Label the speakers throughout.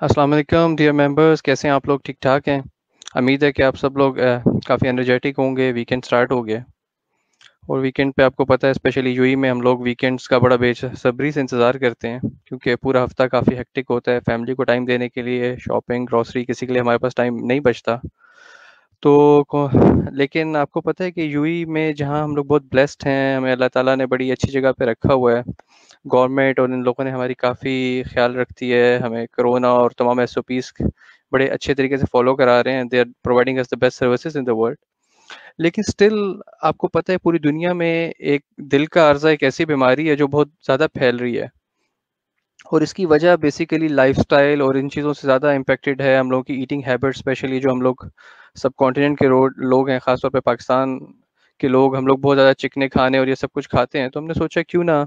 Speaker 1: अस्सलाम वालेकुम dear members, कैसे हैं आप लोग? ठीक ठाक हैं? उम्मीद है कि आप सब लोग काफ़ी एनर्जेटिक होंगे। वीकेंड स्टार्ट हो गया और वीकेंड पे आपको पता है स्पेशली यूएई में हम लोग वीकेंड्स का बड़ा बेसब्री से इंतज़ार करते हैं, क्योंकि पूरा हफ्ता काफ़ी हेक्टिक होता है। फैमिली को टाइम देने के लिए शॉपिंग ग्रॉसरी किसी के लिए हमारे पास टाइम नहीं बचता। तो लेकिन आपको पता है कि यूएई में जहाँ हम लोग बहुत ब्लेस्ड हैं, हमें अल्लाह ताला ने बड़ी अच्छी जगह पे रखा हुआ है। गवर्नमेंट और इन लोगों ने हमारी काफ़ी ख्याल रखती है, हमें कोरोना और तमाम एसओपीज़ बड़े अच्छे तरीके से फॉलो करा रहे हैं। They are providing us the best services in the world. लेकिन स्टिल आपको पता है पूरी दुनिया में एक दिल का अर्जा एक ऐसी बीमारी है जो बहुत ज़्यादा फैल रही है, और इसकी वजह बेसिकली लाइफस्टाइल और इन चीज़ों से ज़्यादा इम्पेक्टेड है हम लोगों की ईटिंग हैबिट। स्पेशली जो हम लोग सब कॉन्टिनेंट के लोग हैं, ख़ासतौर पे पाकिस्तान के लोग, हम लोग बहुत ज़्यादा चिकने खाने और ये सब कुछ खाते हैं। तो हमने सोचा क्यों ना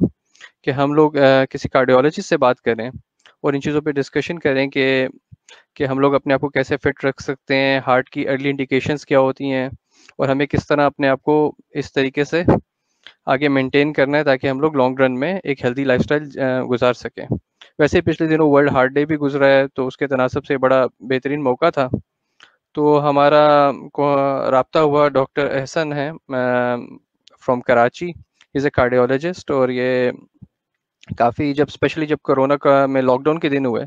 Speaker 1: कि हम लोग किसी कार्डियोलॉजिस्ट से बात करें और इन चीज़ों पे डिस्कशन करें कि हम लोग अपने आप को कैसे फिट रख सकते हैं, हार्ट की अर्ली इंडिकेशंस क्या होती हैं, और हमें किस तरह अपने आप को इस तरीके से आगे मेंटेन करना है ताकि हम लोग लॉन्ग रन में एक हेल्दी लाइफस्टाइल गुजार सकें। वैसे ही पिछले दिनों वर्ल्ड हार्ट डे भी गुजरा है, तो उसके तनासब से बड़ा बेहतरीन मौका था। तो हमारा को राब्ता हुआ डॉक्टर एहसन है from Karachi. Is a cardiologist, और ये काफ़ी जब स्पेशली जब कोरोना का में लॉकडाउन के दिन हुए,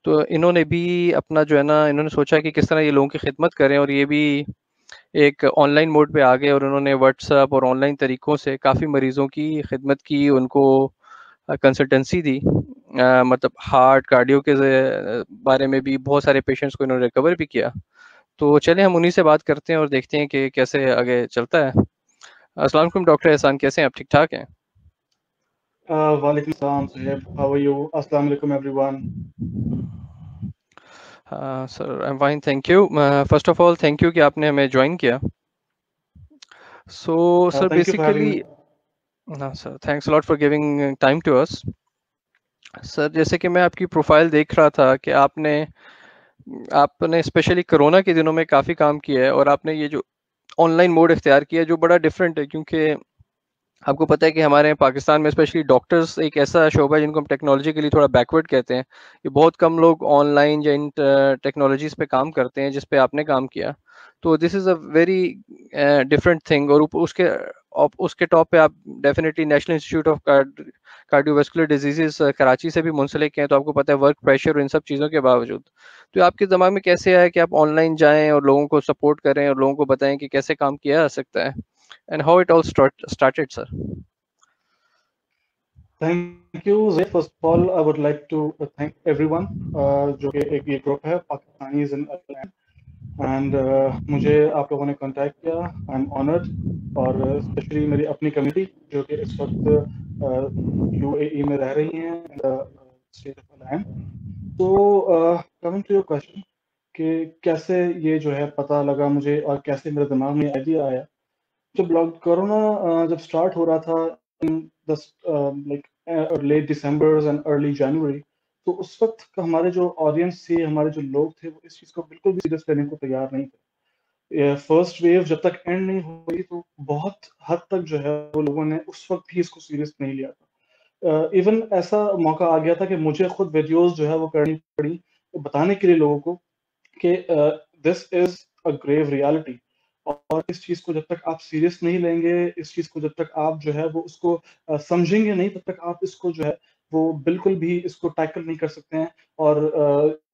Speaker 1: तो इन्होंने भी अपना जो है ना, इन्होंने सोचा कि किस तरह ये लोगों की खिदमत करें, और ये भी एक ऑनलाइन मोड पे आ गए और उन्होंने व्हाट्सएप और ऑनलाइन तरीक़ों से काफ़ी मरीज़ों की खिदमत की, उनको कंसल्टेंसी दी। मतलब हार्ट, कार्डियो के बारे में भी बहुत सारे पेशेंट्स को इन्होंने रिकवर भी किया। तो चलें हम उन्हीं से बात करते हैं और देखते हैं कि कैसे आगे चलता है। अस्सलाम वालेकुम डॉक्टर एहसान, कैसे हैं आप? ठीक-ठाक हैं?
Speaker 2: Walaikum Salam, Sahib. How are you? Assalamu alaikum, everyone.
Speaker 1: Sir I am fine, thank you. First of all thank you कि आपने हमें जॉइन किया। So sir
Speaker 2: Thank you for
Speaker 1: basically,
Speaker 2: having me.
Speaker 1: हाँ sir, thanks a lot for giving time to us. Sir जैसे कि मैं आपकी profile देख रहा था कि आपने आपने स्पेशली कोरोना के दिनों में काफ़ी काम किया है, और आपने ये जो ऑनलाइन मोड इख्तियार किया है जो बड़ा डिफरेंट है, क्योंकि आपको पता है कि हमारे यहाँ पाकिस्तान में स्पेशली डॉक्टर्स एक ऐसा शोबा है जिनको हम टेक्नोलॉजी के लिए थोड़ा बैकवर्ड कहते हैं। ये बहुत कम लोग ऑनलाइन या इन टेक्नोलॉजीज पे काम करते हैं जिस पे आपने काम किया। तो this is a very different thing, और उसके टॉप पे आप definitely national institute of cardiovascular diseases Karachi से भी मुंसलिक हैं। तो आपको पता है वर्क प्रेशर और इन सब चीज़ों के बावजूद, तो आपके दिमाग में कैसे आया कि आप ऑनलाइन जाएं और लोगों को सपोर्ट करें और लोगों को बताएं कि कैसे काम किया जा सकता है? And how it all started, sir?
Speaker 2: Thank you, Zaid. First of all, I would like to thank everyone जो कि एक ये ग्रुप है पाकिस्तानीज इन एंड मुझे आप लोगों ने कांटेक्ट किया। आई एम ऑनर्ड, और स्पेशली मेरी अपनी कम्युनिटी जो कि इस वक्त यूएई में रह रही हैं in the state of Al Ain. तो कमिंग टू योर क्वेश्चन कि कैसे ये जो है पता लगा मुझे और कैसे मेरे दिमाग में आइडिया आया। जब लॉक कोरोना जब स्टार्ट हो रहा था in the like late December and early January, तो उस वक्त का हमारे जो ऑडियंस थे, हमारे जो लोग थे, वो इस चीज़ को बिल्कुल भी सीरियस लेने को तैयार नहीं थे। फर्स्ट वेव जब तक एंड नहीं हुई तो बहुत हद तक जो है वो लोगों ने उस वक्त भी इसको सीरियस नहीं लिया था। इवन ऐसा मौका आ गया था कि मुझे खुद वीडियोस जो है वो करनी पड़ी बताने के लिए लोगों को कि this is a grave reality. और इस चीज को जब तक आप सीरियस नहीं लेंगे, इस चीज को जब तक आप जो है वो उसको समझेंगे नहीं, तब तक आप इसको जो है वो बिल्कुल भी इसको टैकल नहीं कर सकते हैं। और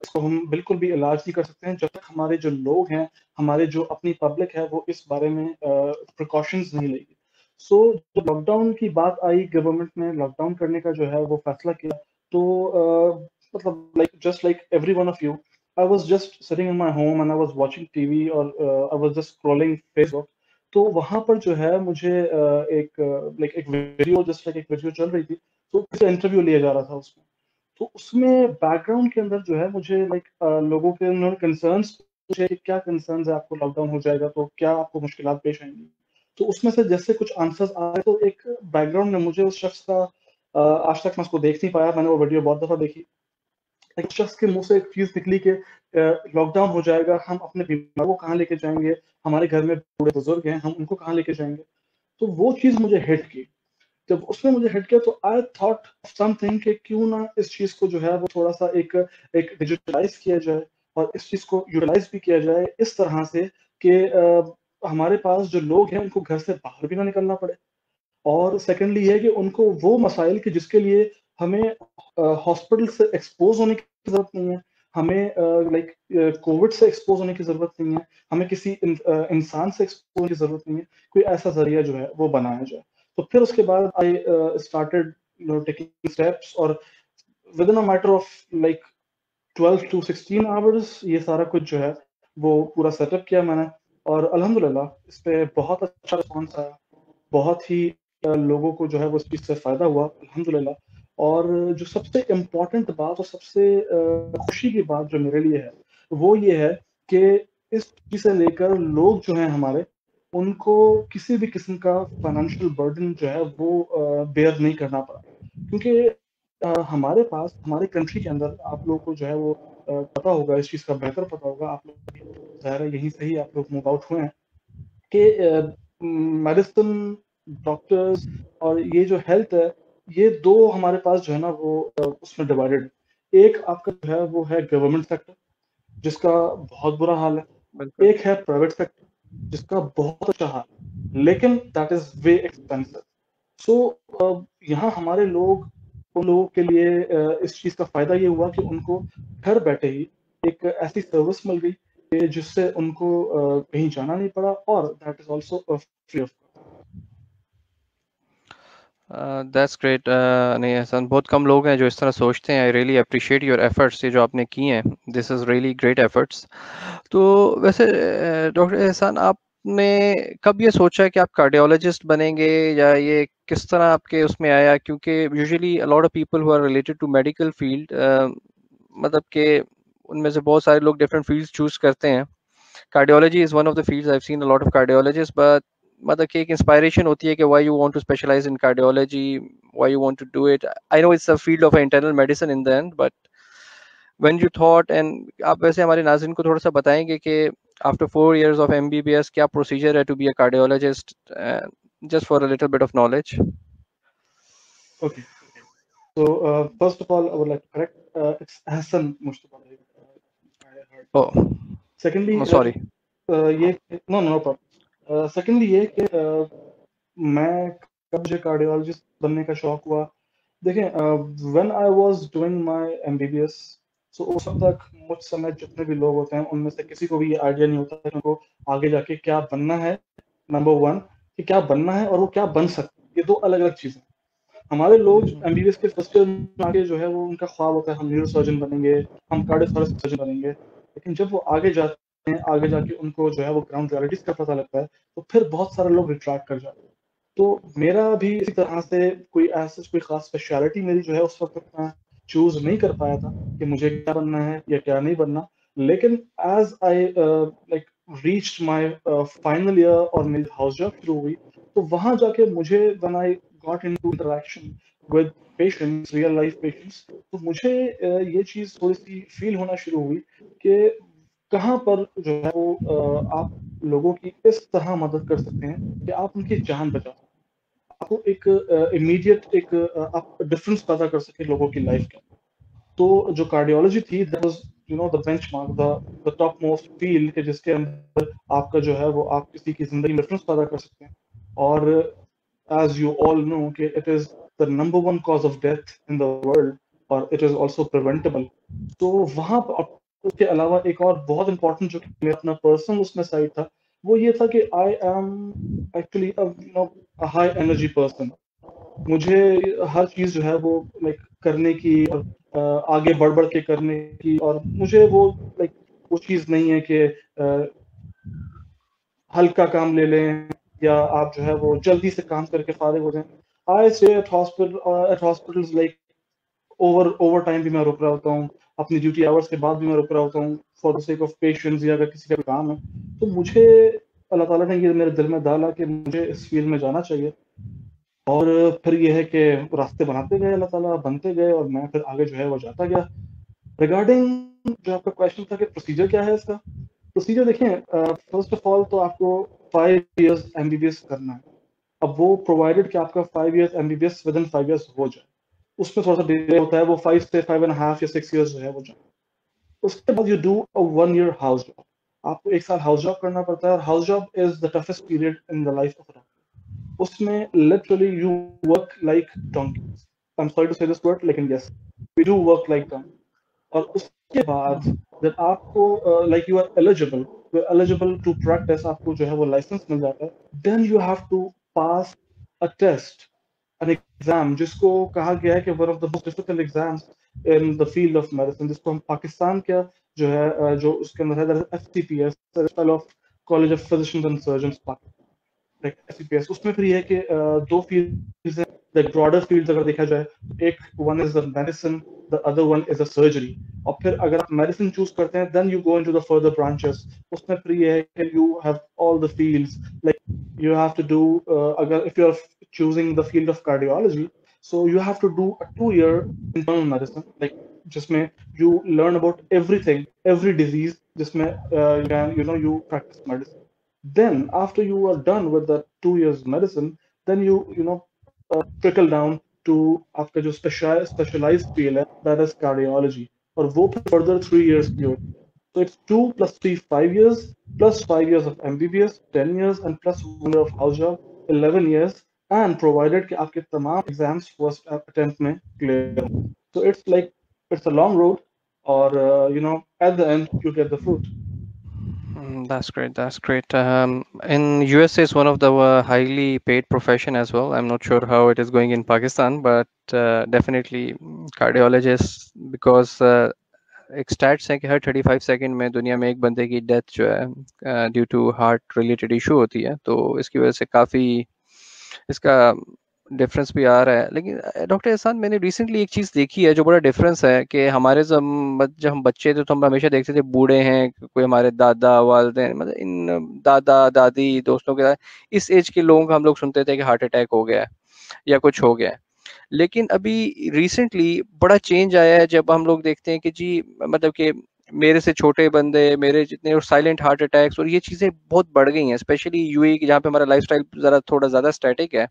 Speaker 2: इसको हम बिल्कुल भी इलाज नहीं कर सकते हैं जब तक हमारे जो लोग हैं, हमारे जो अपनी पब्लिक है, वो इस बारे में प्रिकॉशंस नहीं लेगी। सो जब लॉकडाउन की बात आई, गवर्नमेंट ने लॉकडाउन करने का जो है वो फैसला किया, तो मतलब like just like every one of you, I was just sitting in my home and I was watching TV, और I was just scrolling Facebook। तो वहां पर जो है मुझे एक लाइक एक वीडियो, जस्ट लाइक एक वीडियो चल रही थी, तो किसी इंटरव्यू लिया जा रहा था उसमें। तो उसमें बैकग्राउंड के अंदर जो है मुझे लाइक लोगों के उन्होंने कंसर्न्स पूछे कि क्या कंसर्न्स है आपको, लॉकडाउन हो जाएगा तो क्या आपको मुश्किलात पेश आएंगी। तो उसमें से जैसे कुछ आंसर्स आए, तो एक बैकग्राउंड में मुझे उस शख्स का आज तक मैं उसको देख नहीं पाया, मैंने वो वीडियो बहुत दफा देखी। एक शख्स के मुंह से एक चीज निकली कि लॉकडाउन हो जाएगा, हम अपने बीमार को कहाँ लेके जाएंगे, हमारे घर में बूढ़े बुजुर्ग हैं, हम उनको कहाँ लेके जाएंगे। तो वो चीज मुझे हिट की। जब उसने मुझे हिट किया तो आई थॉट ऑफ समथिंग कि क्यों ना इस चीज को जो है वो थोड़ा सा एक डिजिटलाइज किया जाए और इस चीज को यूटिलाइज भी किया जाए इस तरह से कि हमारे पास जो लोग हैं उनको घर से बाहर भी ना निकलना पड़े। और सेकेंडली ये है कि उनको वो मसाइल कि जिसके लिए हमें हॉस्पिटल से एक्सपोज होने की जरूरत नहीं है, हमें लाइक कोविड से एक्सपोज होने की जरूरत नहीं है, हमें किसी इंसान से एक्सपोज होने की जरूरत नहीं है, कोई ऐसा जरिया जो है वो बनाया जाए। तो फिर उसके बाद आई स्टार्टेड टेकिंग स्टेप्स और with in a matter of like 12 to 16 hours ये सारा कुछ जो है वो पूरा सेटअप किया मैंने। और अल्हम्दुलिल्लाह इस पे बहुत अच्छा रिस्पॉन्स आया, बहुत ही लोगों को जो है वो इस चीज़ से फ़ायदा हुआ अल्हम्दुलिल्लाह। और जो सबसे इम्पोर्टेंट बात और सबसे खुशी की बात जो मेरे लिए है वो ये है कि इस चीज़ से लेकर लोग जो हैं हमारे, उनको किसी भी किस्म का फाइनेंशियल बर्डन जो है वो बेयर नहीं करना पड़ा। क्योंकि हमारे पास हमारे कंट्री के अंदर आप लोगों को जो है वो पता होगा, इस चीज़ का बेहतर पता होगा, आप लोग ज़ाहिर है यहीं से ही आप लोग मूव आउट हुए हैं कि मेडिसिन, डॉक्टर्स और ये जो हेल्थ है, ये दो हमारे पास जो है ना वो उसमें डिवाइडेड है। एक आपका जो है वो है गवर्नमेंट सेक्टर जिसका बहुत बुरा हाल है,
Speaker 1: बिल्कुल।
Speaker 2: एक है प्राइवेट सेक्टर जिसका बहुत अच्छा हाल है, लेकिन दैट इज वे एक्सपेंसिव। सो यहाँ हमारे लोग, उन लोगों के लिए इस चीज का फायदा ये हुआ कि उनको घर बैठे ही एक ऐसी सर्विस मिल गई कि जिससे उनको कहीं जाना नहीं पड़ा और that is also free of.
Speaker 1: That's great. नहीं एहसान, बहुत कम लोग हैं जो इस तरह सोचते हैं। I really appreciate your efforts, ये जो आपने किए हैं, this is really great efforts. तो वैसे डॉक्टर एहसान, आपने कब ये सोचा कि आप कार्डियोलॉजिस्ट बनेंगे, या ये किस तरह आपके उसमें आया? क्योंकि usually a lot of people who are related to medical field, मतलब कि उनमें से बहुत सारे लोग डिफरेंट फील्ड्स चूज करते हैं। Cardiology is one of the fields, I have seen a lot of cardiologist, but मतलब कि एक इंस्पायरेशन होती है कि why you want to specialise in cardiology, why you want to do it. I know it's a field of internal medicine in the end, but when you thought, and आप वैसे हमारे नाज़रीन को थोड़ा सा बताएंगे कि आफ्टर 4 years ऑफ एमबीबीएस क्या प्रोसीजर है to be a cardiologist, just for a little bit of knowledge.
Speaker 2: Okay, so first of all I would like to correct, it's Hasan Mustafa. I heard.
Speaker 1: Oh,
Speaker 2: secondly
Speaker 1: I'm sorry.
Speaker 2: ये no no problem. Secondly ये कि मैं कब मुझे cardiologist बनने का शौक हुआ, देखें when I was doing my MBBS, so उस वक्त तक मुझ समय जितने भी लोग होते हैं उनमें से किसी को भी ये आइडिया नहीं होता है कि उनको आगे जाके क्या बनना है। नंबर वन, कि क्या बनना है और वो क्या बन सकते हैं, ये दो अलग अलग चीजें। हमारे लोग एमबीबीएस के फर्स्ट ईयर में आके जो है वो उनका ख्वाब होता है हम न्यूरो सर्जन बनेंगे, हम कार्डियोथोरेसिक सर्जन बनेंगे। लेकिन जब वो आगे जाते हैं, आगे जाके उनको जो है वो ग्राउंड रियलिटीज का पता लगता है, तो फिर बहुत सारे लोग रिट्रैक्ट कर जाते हैं। तो मेरा भी इसी तरह से कोई ऐसा कोई खास स्पेशलिटी मेरी जो है उस वक्त मैं चूज नहीं कर पाया था कि मुझे क्या बनना है या क्या नहीं बनना। लेकिन as I like reached my final year और मेरी हाउस जॉब शुरू हुई, तो वहां जाके मुझे when I got into interaction with patients, real life patients, तो मुझे ये चीज थोड़ी सी फील होना शुरू हुई कि कहाँ पर जो है वो आप लोगों की इस तरह मदद कर सकते हैं कि आप उनकी जान बचा सकते हैं। आपको एक इमीडिएट एक आप डिफरेंस पैदा कर सके लोगों की लाइफ के। तो जो कार्डियोलॉजी थी that was the benchmark, the top most field के जिसके अंदर आपका जो है वो आप किसी की जिंदगी में डिफरेंस पैदा कर सकते हैं। और as you all know कि it is the number one cause of death in the world और it is also preventable। तो वहाँ पर उसके अलावा एक और बहुत इंपॉर्टेंट जो कि मेरा अपना पर्सनल उसमें साइड था, वो ये था कि आई am actually high energy person. मुझे हर चीज जो है वो लाइक करने की और आगे बढ़ बढ़ के करने की, और मुझे वो लाइक वो चीज नहीं है कि हल्का काम ले लें या आप जो है वो जल्दी से काम करके फारिग हो जाएं। I stay at hospitals like over over time भी मैं रुक रहा होता हूँ, अपनी ड्यूटी आवर्स के बाद भी मैं रुक रहा होता हूँ for the sake of patients या अगर किसी का काम है। तो मुझे अल्लाह ताला ने ये मेरे दिल में डाला कि मुझे इस फील्ड में जाना चाहिए। और फिर ये है कि रास्ते बनाते गए अल्लाह ताला, बनते गए और मैं फिर आगे जो है वो जाता गया। रिगार्डिंग जो आपका क्वेश्चन था कि प्रोसीजर क्या है इसका, प्रोसीजर देखें, फर्स्ट ऑफ ऑल तो आपको 5 years एमबीबीएस करना है। अब वो प्रोवाइडेड कि आपका 5 years MBBS with in 5 years हो जाए, उसमें थोड़ा सा डिले होता है, वो 5 से 5.5 या 6 years जो है वो जाए। उसके बाद you do a 1 year house job, आपको 1 साल हाउस जॉब करना पड़ता है, और house job is the toughest period in the life of a doctor. उसमें literally you work like donkeys, I am sorry to say this word, लेकिन yes, we do work like donkeys। और उसके बाद जब आपको like you are eligible to practise, आपको जो है वो लाइसेंस मिल जाता है, then you have to pass a test, an exam, जिसको कहा गया है कि one of the most difficult exams in the field of medicine, जिसको हम पाकिस्तान का जो है जो उसके अंदर है FCPS, of college of physicians and surgeons Pakistan, like FCPS। उसमें फिर ये है कि दो फील्ड्स हैं, लाइक ब्रॉडर फील्ड्स अगर देखा जाए, तो एक one is the medicine, the other one is the surgery. और फिर अगर आप मेडिसिन चूज करते हैं, then you go into the further branches. उसमें फिर ये है कि you have all the fields, like you have to do अगर if you're choosing the field of cardiology, so you have to do a 2 year internal medicine, like जिसमें you learn about everything, every disease, जिसमें you practice medicine. Then after you are done with the 2 years medicine, then trickle down to आपका जो specialized field है, that is cardiology, और वो फिर further 3 years की होती है। So it's 2 plus 3, 5 years, plus 5 years of MBBS, 10 years, and plus 1 year of house job, 11 years, and provided कि आपके तमाम exams first attempt में clear हो. So it's like, it's a long road, or at the end you get the fruit.
Speaker 1: That's great. That's great. In USA, it's one of the highly paid profession as well. I'm not sure how it is going in Pakistan, but definitely cardiologists, because एक stats है कि हर 35 second में दुनिया में एक बंदे की death जो है due to heart related issue होती है, तो इसकी वजह से काफ़ी इसका डिफरेंस भी आ रहा है। लेकिन डॉक्टर एहसान, मैंने रिसेंटली एक चीज़ देखी है जो बड़ा डिफरेंस है कि हमारे जब हम बच्चे थे तो हम हमेशा देखते थे बूढ़े हैं, कोई हमारे दादा वालदेन, मतलब इन दादा दादी दोस्तों के साथ इस एज के लोगों का हम लोग सुनते थे कि हार्ट अटैक हो गया है या कुछ हो गया है। लेकिन अभी रिसेंटली बड़ा चेंज आया है जब हम लोग देखते हैं कि जी, मतलब कि मेरे से छोटे बंदे, मेरे जितने, और साइलेंट हार्ट अटैक्स और ये चीज़ें बहुत बढ़ गई हैं, स्पेशली यूएई की जहाँ पे हमारा लाइफस्टाइल ज़रा थोड़ा ज़्यादा स्टैटिक है।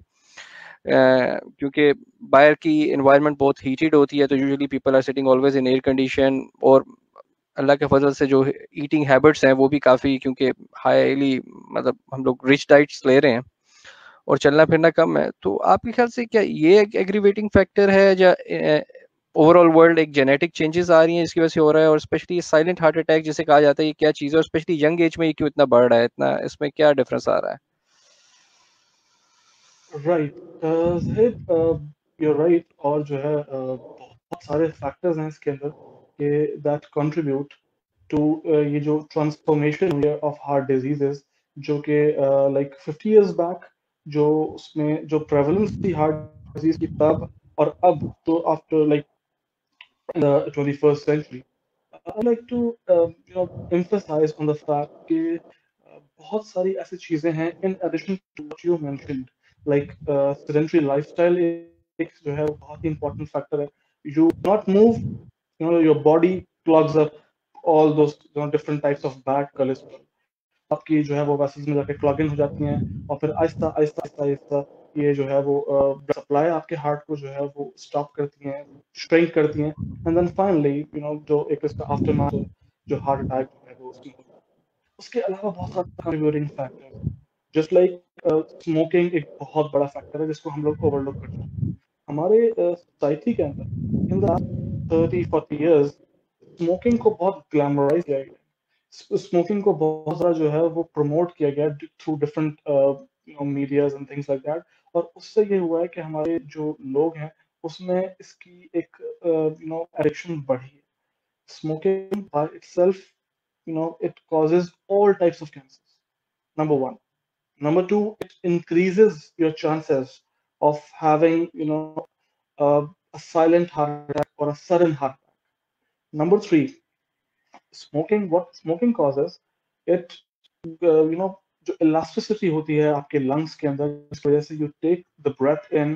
Speaker 1: क्योंकि बाहर की एनवायरनमेंट बहुत हीटेड होती है, तो usually people are sitting always in air condition, और अल्लाह के फजल से जो ईटिंग हैबिट्स हैं वो भी काफ़ी, क्योंकि हाईली मतलब हम लोग रिच डाइट्स ले रहे हैं और चलना फिरना कम है। तो आपके ख्याल से क्या ये एक एग्रीवेटिंग फैक्टर है, या ओवरऑल वर्ल्ड एक जेनेटिक चेंजेस आ रही हैं जिसकी वजह से हो रहा है? और स्पेशली साइलेंट हार्ट अटैक जिसे कहा जाता है, ये क्या चीज़ है, और स्पेशली यंग एज में ये क्यों इतना बढ़ रहा है, इतना इसमें क्या डिफरेंस आ रहा है?
Speaker 2: Right. Zahid, you're right, और जो है बहुत सारे फैक्टर्स हैं इसके अंदर कि दैट कंट्रीब्यूट टू ये जो ट्रांसफॉर्मेशन हुई है ऑफ हार्ट डिजीजेस, जो कि लाइक 50 years बैक जो उसमें जो प्रेवलेंस थी हार्ट डिजीज की तब, और अब तो after like the 21st century. I'd like to emphasize on the fact कि बहुत सारी ऐसी चीजें हैं in addition to what you mentioned, like sedentary lifestyle एक जो है वो बहुत ही important factor है. You not move, your body clogs up all those different types of bad cholesterol. आपकी जो है वो वेसल्स में जाके क्लॉग इन हो जाती हैं, और फिर आहिस्ता आहिस्ता आहिस्ता आहिस्ता ये जो है वो सप्लाई आपके हार्ट को जो है वो स्टॉप करती हैं, श्रिंक करती हैं, एंड देन फाइनली जो एक इसका आफ्टरमाथ है, जो हार्ट अटैक जो है वो उसमें होता है। उसके अलावा बहुत सारे कंट्रीब्यूटिंग फैक्टर्स हैं, जस्ट लाइक स्मोकिंग एक बहुत बड़ा फैक्टर है जिसको हम लोग ओवरलुक कर जाते हैं हमारे सोसाइटी के अंदर। इन द 30-40 years स्मोकिंग को बहुत ग्लैमराइज किया गया, स्मोकिंग को बहुत ज़्यादा जो है वो प्रमोट किया गया through different medias and things like that, और उससे ये हुआ है कि हमारे जो लोग हैं उसमें इसकी एक एडिक्शन बढ़ी है। Smoking by itself, it causes all types of cancers, number one. Number two, it increases your chances of having uh, a silent heart attack or a sudden heart attack. Number three, what smoking causes, it जो elasticity होती है आपके lungs के अंदर, इस वजह से you take the breath in,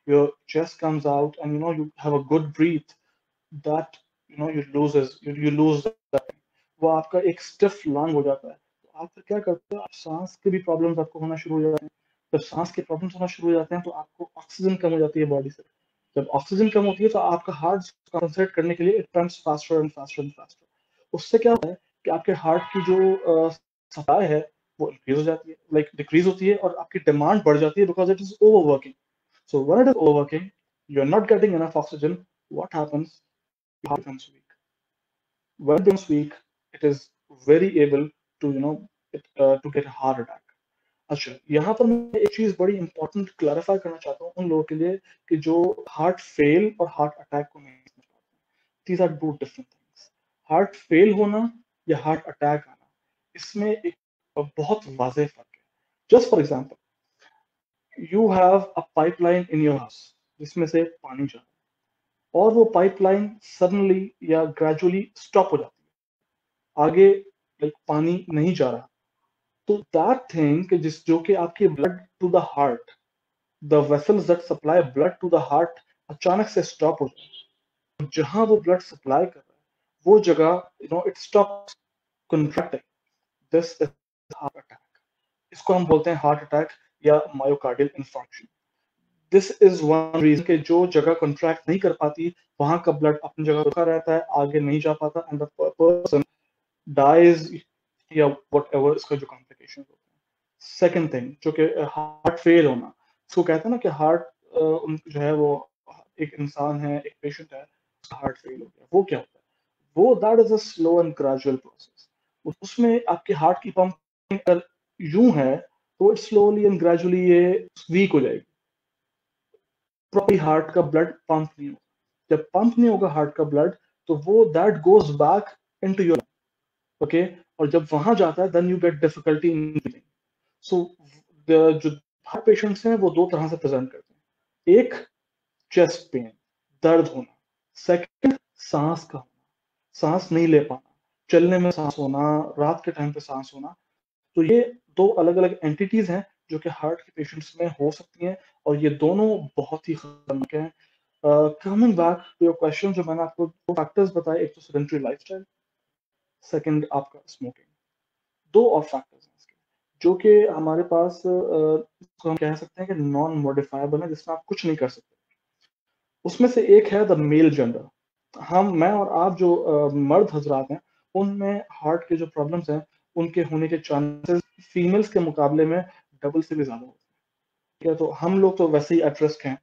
Speaker 2: your chest comes out, and you have a good breath, that you lose that, वो आपका एक stiff lung हो जाता है, तो आप फिर क्या करते हो, आप सांस के भी प्रॉब्लम्स आपको होना शुरू हो जाते हैं, जब सांस के प्रॉब्लम्स होना शुरू हो जाते हैं तो आपको ऑक्सीजन कम हो जाती है बॉडी से। जब ऑक्सीजन कम होती है तो आपका हार्ट कंसंट्रेट करने के लिए it pumps faster and faster and faster. उससे क्या होता है कि आपके हार्ट की जो सप्लाई है वो इंक्रीज हो जाती है, लाइक डिक्रीज होती है, और आपकी डिमांड बढ़ जाती है because it is overworking. So when it is overworking, you are not getting enough oxygen, what happens? Your heart becomes weak. When it becomes weak, it is very able to to get a heart attack. अच्छा, यहाँ पर मैं एक चीज बड़ी important clarify करना चाहता हूँ उन लोगों के लिए कि जो हार्ट फेल और हार्ट अटैक को नहीं समझ पाते। These are two different things. Heart fail होना या हार्ट अटैक आना, इसमें एक बहुत वाज़ेह फर्क है। Just for example, you have a pipeline in your house जिसमें से पानी जा रहा है, और वो पाइपलाइन सडनली या ग्रेजुअली स्टॉप हो जाती है, आगे लाइक पानी नहीं जा रहा। तो दैट थिंग जो कि आपकी blood to the heart, the vessels that supply blood to the heart अचानक से स्टॉप हो जाए, जहां वो ब्लड सप्लाई कर रहा है वो जगह it stop contracting. This is heart attack. इसको हम बोलते हैं हार्ट अटैक या myocardial infarction. This is one reason कि जो जगह कंट्रैक्ट नहीं कर पाती वहां का ब्लड अपनी जगह रुका रहता है, आगे नहीं जा पाता, एंड द पर्सन डाइज या व्हाटएवर इसका जो कॉम्प्लिकेशन होते हैं। सेकंड थिंग जो कि हार्ट फेल होना, इसको कहते हैं ना कि हार्ट जो है वो, एक इंसान है, एक पेशेंट है, उसका हार्ट फेल हो गया, वो क्या होता है? वो that is a slow and gradual process. उसमें आपके हार्ट की पंपिंग अगर यूं है तो इट स्लोली एंड ग्रेजुअली ये वीक हो जाएगी, प्रॉपरली हार्ट का ब्लड पंप नहीं होगा। जब पंप नहीं होगा हार्ट का ब्लड, तो वो that goes back into your, okay, और जब वहां जाता है then you get difficulty in breathing. So जो हार्ट पेशेंट्स हैं वो दो तरह से प्रेजेंट करते हैं। एक, चेस्ट पेन, दर्द होना। सेकंड, सांस का होना, सांस नहीं ले पाना, चलने में सांस होना, रात के टाइम पे सांस होना। तो ये दो अलग अलग एंटिटीज हैं जो कि हार्ट के पेशेंट्स में हो सकती हैं, और ये दोनों बहुत ही खतरनाक हैं। Coming back to your question, जो मैंने आपको दो फैक्टर्स बताए, एक तो सेडेंटरी लाइफस्टाइल, सेकंड आपका स्मोकिंग। दो और फैक्टर्स हैं इसके जो कि हमारे पास इसको हम कह सकते हैं कि नॉन मॉडिफाइबल है, जिसमें आप कुछ नहीं कर सकते। उसमें से एक है द मेल जेंडर। मैं और आप जो मर्द हजरात हैं, उनमें हार्ट के जो प्रॉब्लम्स हैं उनके होने के चांसेस फीमेल्स के मुकाबले में डबल से भी ज्यादा होते हैं। ठीक है, तो हम लोग तो वैसे ही एट रिस्क हैं।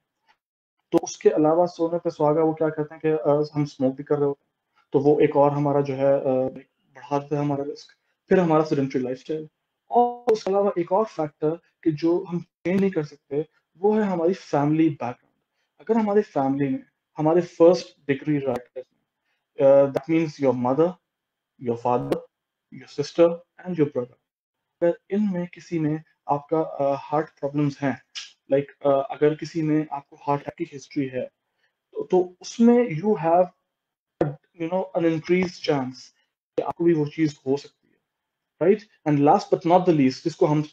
Speaker 2: तो उसके अलावा सोने पे सुहागा वो क्या कहते हैं कि हम स्मोक भी कर रहे होते हैं, तो वो एक और हमारा जो है बढ़ा देता है हमारा रिस्क। फिर हमारा सेडेंटरी लाइफस्टाइल, और उसके अलावा एक और फैक्टर कि जो हम चेंज नहीं कर सकते, वो है हमारी फैमिली बैकग्राउंड। अगर हमारी फैमिली में हमारे first degree writers, that means your mother, your father, your sister and your brother, अगर इनमें किसी में आपका हार्ट प्रॉब्लम्स हैं, लाइक अगर किसी में आपको हार्ट अटैक की हिस्ट्री है, तो उसमें you have an increase chance कि आपको भी वो चीज हो सकती है, right. And last but not the least, जिसको हम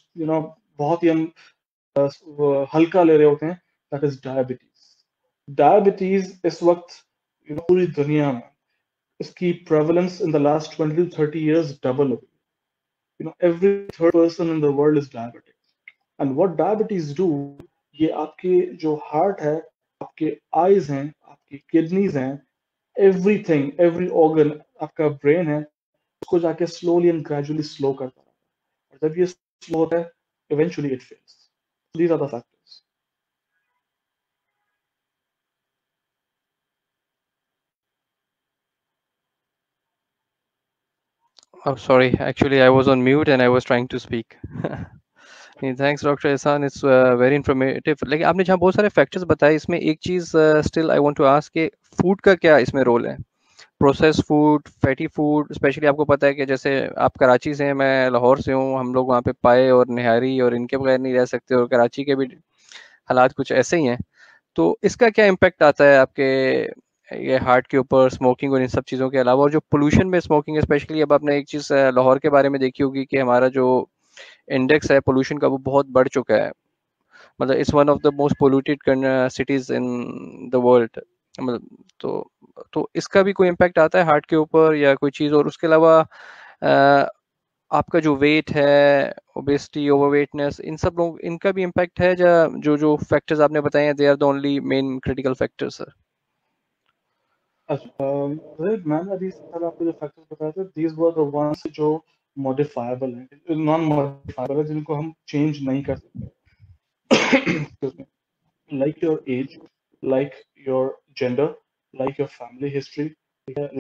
Speaker 2: बहुत ही हम हल्का ले रहे होते हैं, दैट इज डायबिटीज। डायबिटीज इस वक्त पूरी दुनिया में इसकी prevalence in the last 20 to 30 years double हो गई। every third person in the world is diabetic. And what diabetes do, ये आपके जो हार्ट है, आपके आईज हैं, आपकी किडनीज हैं, एवरीथिंग, एवरी ऑर्गन, आपका ब्रेन है, उसको जाके स्लोली एंड ग्रेजुअली स्लो करता रहता है, और जब ये स्लो होता है eventually it fails. These are the factors.
Speaker 1: Oh, sorry. Actually, I was on mute and I was trying to speak. नहीं, thanks doctor Ehsan, it's very informative. लेकिन आपने जहाँ बहुत सारे फैक्टर्स बताए, इसमें एक चीज़ still I want to ask कि फूड का क्या इसमें रोल है? Process food, fatty food, specially आपको पता है कि जैसे आप कराची से हैं, मैं लाहौर से हूँ, हम लोग वहाँ पे पाए और निहारी और इनके बगैर नहीं रह सकते, और कराची के भी हालात कुछ ऐसे ही हैं। तो इसका क्या इम्पैक्ट आता है आपके ये हार्ट के ऊपर, स्मोकिंग और इन सब चीज़ों के अलावा, और जो पोल्यूशन में स्मोकिंग है स्पेशली? अब आपने एक चीज़ लाहौर के बारे में देखी होगी कि हमारा जो इंडेक्स है पोल्यूशन का वो बहुत बढ़ चुका है। मतलब it's one of the most polluted cities in the world. मतलब तो इसका भी कोई इम्पैक्ट आता है हार्ट के ऊपर या कोई चीज़? और उसके अलावा आपका जो वेट है, ओबेसिटी, ओवरवेटनेस, इन सब लोग इनका भी इम्पैक्ट है, या जो जो फैक्टर्स आपने बताए हैं they are the only main critical factors sir?
Speaker 2: अच्छा, मैंने अभी सारे आपको जो फैक्टर्स बताए थे, दीज वर द वंस जो मॉडिफाइबल हैं, नॉन मॉडिफाइबल है, जिनको हम चेंज नहीं कर सकते। Like your age, like your gender, like your family history,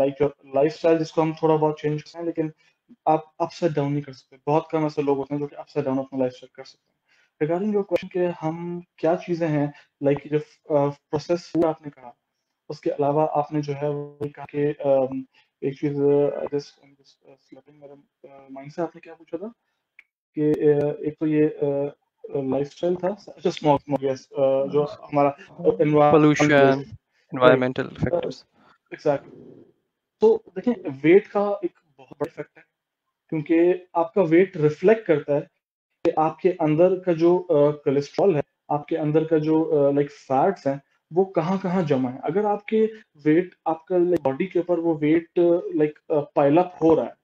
Speaker 2: like your lifestyle, जिसको हम थोड़ा बहुत चेंज कर सकते हैं, लेकिन आप अपसाइड डाउन नहीं कर सकते। बहुत कम ऐसे लोग होते हैं जो कि अपसाइड डाउन अपना लाइफस्टाइल कर सकते हैं। रिगार्डिंग योर क्वेश्चन के हम क्या चीजें हैं, लाइक जो प्रोसेस फूड आपने कहा, उसके अलावा आपने जो है वो कहा कि एक चीज जस्ट स्लिपिंग मेरे माइंड से, आपने क्या पूछा था कि एक तो ये लाइफस्टाइल था, अच्छा स्मोक स्मोक, यस, जो हमारा environment
Speaker 1: pollution,
Speaker 2: pollution, right,
Speaker 1: environmental factors.
Speaker 2: Exactly. तो देखिए, वेट का एक बहुत बड़ा इफेक्ट है, क्योंकि आपका वेट रिफ्लेक्ट करता है कि आपके अंदर का जो कोलेस्ट्रॉल है, आपके अंदर का जो लाइक फैट्स हैं, वो कहाँ कहाँ जमा है। अगर आपके वेट, आपका बॉडी के ऊपर वो वेट लाइक पाइल अप हो रहा है,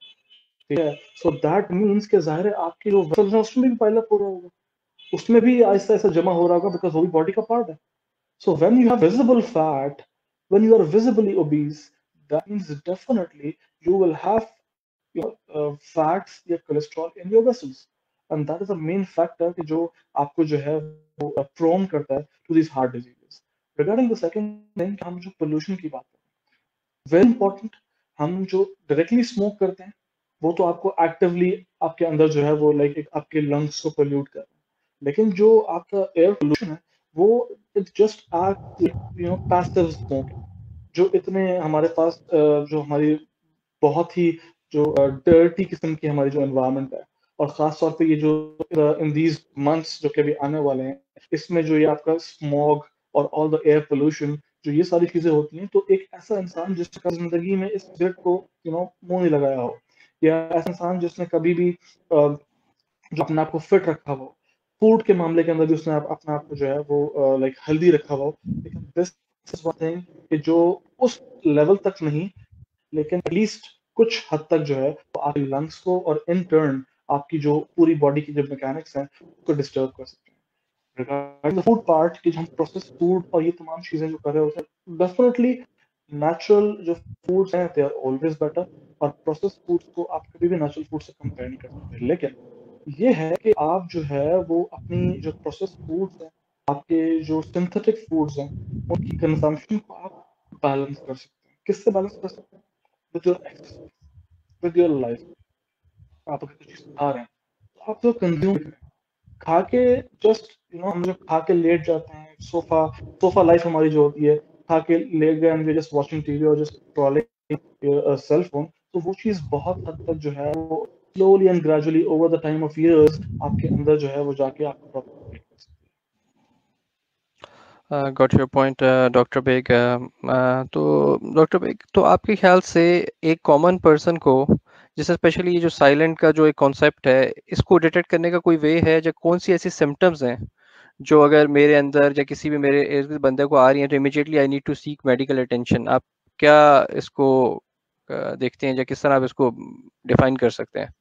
Speaker 2: ठीक है, सो दैट मीन्स कि जाहिर है आपके जो वेसल्स हैं उसमें भी पाइल अप हो रहा होगा, उसमें भी ऐसा ऐसा जमा हो रहा होगा, बिकॉज वो भी बॉडी का पार्ट है। So when you have visible fat, when you are visibly obese, that means definitely you will have fats या cholesterol in your vessels, and that is the main factor कि जो आपको जो है वो prone करता है to these heart diseases. Regarding the second thing, हम जो pollution की बात करें, वेरी इंपॉर्टेंट, हम जो डायरेक्टली स्मोक करते हैं वो तो आपको एक्टिवली आपके अंदर जो है वो लाइक एक आपके लंग्स को पोल्यूट कर रहा है, लेकिन जो आपका एयर पोल्यूशन है वो it just act passive smoke, जो इतने हमारे पास जो हमारी बहुत ही जो डर्टी किस्म की हमारी जो एनवायरनमेंट है, और खास तौर पे ये जो इन दीज मंथ्स जो कि अभी आने वाले हैं, इसमें जो ये आपका स्मॉग और ऑल द एयर पोल्यूशन, जो ये सारी चीजें होती हैं, तो एक ऐसा इंसान जिसका जिंदगी में इस सिगरेट को मुंह नहीं लगाया हो, या ऐसा इंसान जिसने कभी भी जो अपने आप को फिट रखा हो, फूड के मामले के अंदर भी उसने अपने आप को जो है वो लाइक हेल्दी रखा हो, लेकिन दिस इज वन थिंग कि जो उस लेवल तक नहीं, लेकिन एटलीस्ट कुछ हद तक जो है वो आपके लंग्स को और इन टर्न आपकी जो पूरी बॉडी की जो मैकेनिक्स हैं उसको डिस्टर्ब कर सकते हैं। रिगार्डिंग द फूड पार्ट, कि हम प्रोसेस फूड और ये तमाम चीजें जो कर रहे होते हैं, डेफिनेटली नेचुरल जो फूड्स हैं दे आर ऑलवेज बेटर, और प्रोसेस फूड्स को आप कभी भी नेचुरल फूड से कंपेयर नहीं कर सकते। लेकिन ये है कि आप जो है वो अपनी जो प्रोसेस फूड्स हैं, आपके जो सिंथेटिक फूड्स हैं, उनकी कंजम्पशन को आप बैलेंस कर सकते हैं। किससे बैलेंस कर सकते हैं? With your exercise, with your life. आप अगर कुछ चीज खा रहे हैं तो आप तो कंज्यूम करें, खा के जस्ट हम जो खा के लेट जाते हैं, सोफा सोफा लाइफ हमारी जो होती है, खा के लेट गए एंड जस्ट वॉचिंग टीवी और जस्ट स्क्रॉलिंग सेल फोन, तो वो चीज बहुत हद तक जो है वो slowly and gradually over the time of years आपके अंदर जो है वो जाके आपको प्रॉब्लम कर सकती
Speaker 1: got your point doctor Baig. तो डॉक्टर बेग, तो आपके ख्याल से एक कॉमन पर्सन को, जैसे स्पेशली ये जो साइलेंट का जो एक कॉन्सेप्ट है, इसको डिटेक्ट करने का कोई वे है, या कौन सी ऐसी सिम्टम्स हैं जो अगर मेरे अंदर या किसी भी मेरे इर्द बंदे को आ रही हैं तो immediately I need to seek medical attention? आप क्या इसको देखते हैं, या किस तरह आप इसको डिफाइन कर सकते हैं?
Speaker 2: है।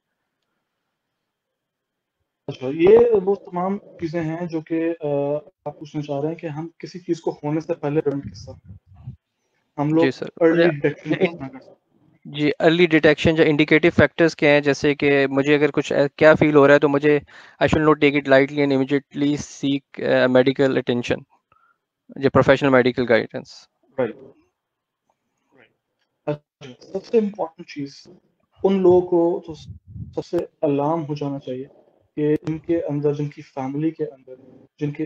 Speaker 2: अच्छा, ये वो तमाम चीजें हैं जो कि आप पूछना चाह रहे हैं कि हम किसी चीज को होने से पहले प्रिवेंट किस तरह करें, हम
Speaker 1: जी
Speaker 2: लोग
Speaker 1: सर।
Speaker 2: अर्ली डिटेक्शन किस तरह कर सकते हैं।
Speaker 1: जी, अर्ली डिटेक्शन या इंडिकेटिव फैक्टर्स क्या हैं? जैसे कि मुझे अगर कुछ क्या फील हो रहा है तो मुझे I should not take it lightly and immediately seek medical attention, या professional medical guidance.
Speaker 2: Right, right. अच्छा, सबसे इम्पोर्टेंट चीज उन लोगों को तो सबसे अलार्म हो जाना चाहिए कि जिनके अंदर, जिनकी फैमिली के अंदर, जिनके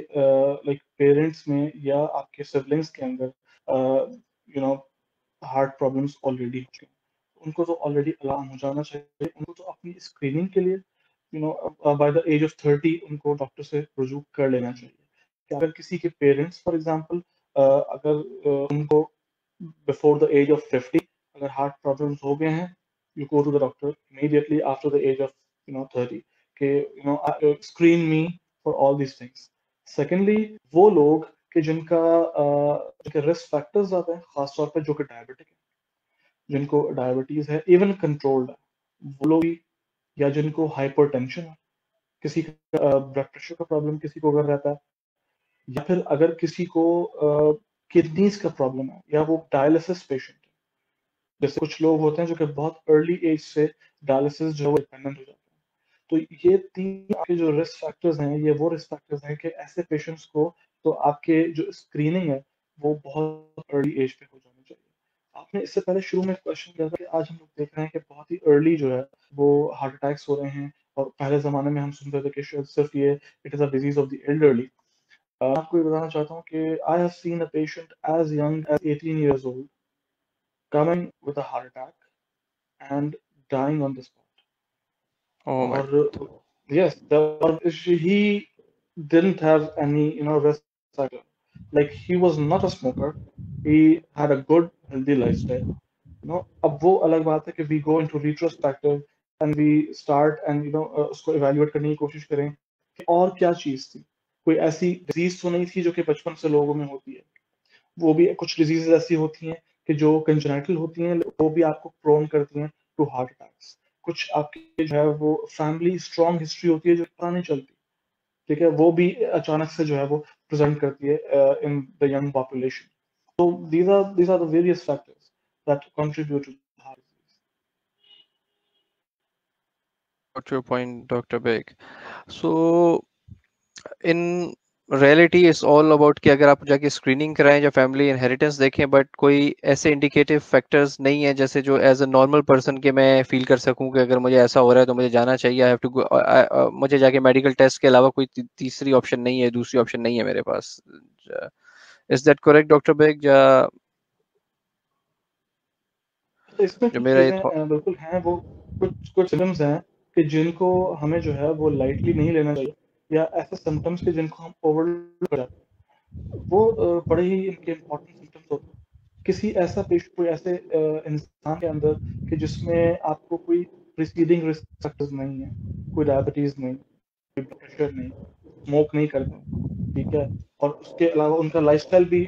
Speaker 2: लाइक पेरेंट्स में या आपके सिबलिंग्स के अंदर you know heart problems already हो चुके हैं, उनको तो ऑलरेडी अलार्म हो जाना चाहिए। उनको तो अपनी स्क्रीनिंग के लिए बाय द एज ऑफ 30 उनको डॉक्टर से रुजू कर लेना चाहिए। कि अगर किसी के पेरेंट्स फॉर एग्जांपल अगर उनको बिफोर द एज ऑफ 50 अगर हार्ट प्रॉब्लम्स हो गए हैं, you go to the doctor immediately after the age of 30 कि screen me for all these things. Secondly, वो लोग कि जिनके रिस्क फैक्टर्स ज्यादा हैं, खासतौर पर जो कि डायबिटिक है, जिनको डायबिटीज है, इवन कंट्रोल्ड है, वो लोग भी या जिनको हाइपरटेंशन है, किसी का ब्लड प्रेशर का प्रॉब्लम किसी को अगर रहता है, या फिर अगर किसी को किडनीज का प्रॉब्लम है या वो डायलिसिस पेशेंट है। जैसे कुछ लोग होते हैं जो कि बहुत अर्ली एज से डायलिसिस जो है वो डिपेंडेंट हो जाते हैं। तो ये 3 आपके जो रिस्क फैक्टर्स हैं, ये वो रिस्क फैक्टर्स हैं कि ऐसे पेशेंट्स को तो आपके जो स्क्रीनिंग है वो बहुत अर्ली एज पे हो जानी चाहिए। आपने इससे पहले शुरू में क्वेश्चन किया था कि आज हम लोग देख रहे हैं कि बहुत ही अर्ली जो है वो हार्ट अटैक्स हो रहे हैं, और पहले ज़माने में हम सुनते थे कि शायद सिर्फ ये it is a disease of the elderly. मैं आपको ये बताना चाहता हूँ कि आई have seen a patient as young as 18 years old coming with a heart attack and dying on the spot.
Speaker 1: Oh my
Speaker 2: Or yes, he didn't have any, risk factor. Like he was not a smoker. He had a good, healthy lifestyle. अब वो अलग बात है कि we go into retrospective and we start and उसको evaluate करने की कोशिश करें कि और क्या चीज थी। कोई ऐसी डिजीज तो नहीं थी जो कि बचपन से लोगों में होती है। वो भी कुछ डिजीजेस ऐसी होती हैं कि जो कंजेनिटल होती हैं, वो भी आपको प्रोन करती हैं टू हार्ट अटैक्स। कुछ आपकी जो है वो फैमिली स्ट्रॉन्ग हिस्ट्री होती है जो पता नहीं चलती, ठीक है, वो भी अचानक से जो है वो प्रेजेंट करती है इन द यंग पॉपुलेशन। तो these are the various factors that contribute to heart disease.
Speaker 1: got your point, Dr. Beg. So in reality is all about कि अगर आप जाके स्क्रीनिंग कराएं या फैमिली इनहेरिटेंस देखें, बट कोई ऐसे इंडिकेटिव फैक्टर्स नहीं है जैसे जो एज अ नॉर्मल पर्सन के मैं फील कर सकूं कि अगर मुझे ऐसा हो रहा है तो मुझे जाना चाहिए, आई हैव टू मुझे जाके मेडिकल टेस्ट के अलावा कोई तीसरी ऑप्शन नहीं है, दूसरी ऑप्शन नहीं है मेरे पास। Is that correct doctor Baig? या
Speaker 2: तो इसमें
Speaker 1: जो
Speaker 2: कुछ
Speaker 1: मेरा ये
Speaker 2: चीजें बिल्कुल हैं, वो कुछ कुछ सिम्टम्स हैं कि जिनको हमें जो है वो लाइटली नहीं लेना चाहिए, या ऐसे सिम्टम्स के जिनको हम ओवरलुक कर जाते हैं। वो बड़े ही इनके इम्पोर्टेंट सिम्टम्स होते हैं। किसी ऐसा पेशेंट, कोई ऐसे इंसान के अंदर कि जिसमें आपको कोई प्रीसीडिंग रिस्क फैक्टर्स नहीं है, कोई डायबिटीज नहीं, कोई ब्लड प्रेशर नहीं, स्मोक नहीं करते, ठीक है, और उसके अलावा उनका लाइफस्टाइल भी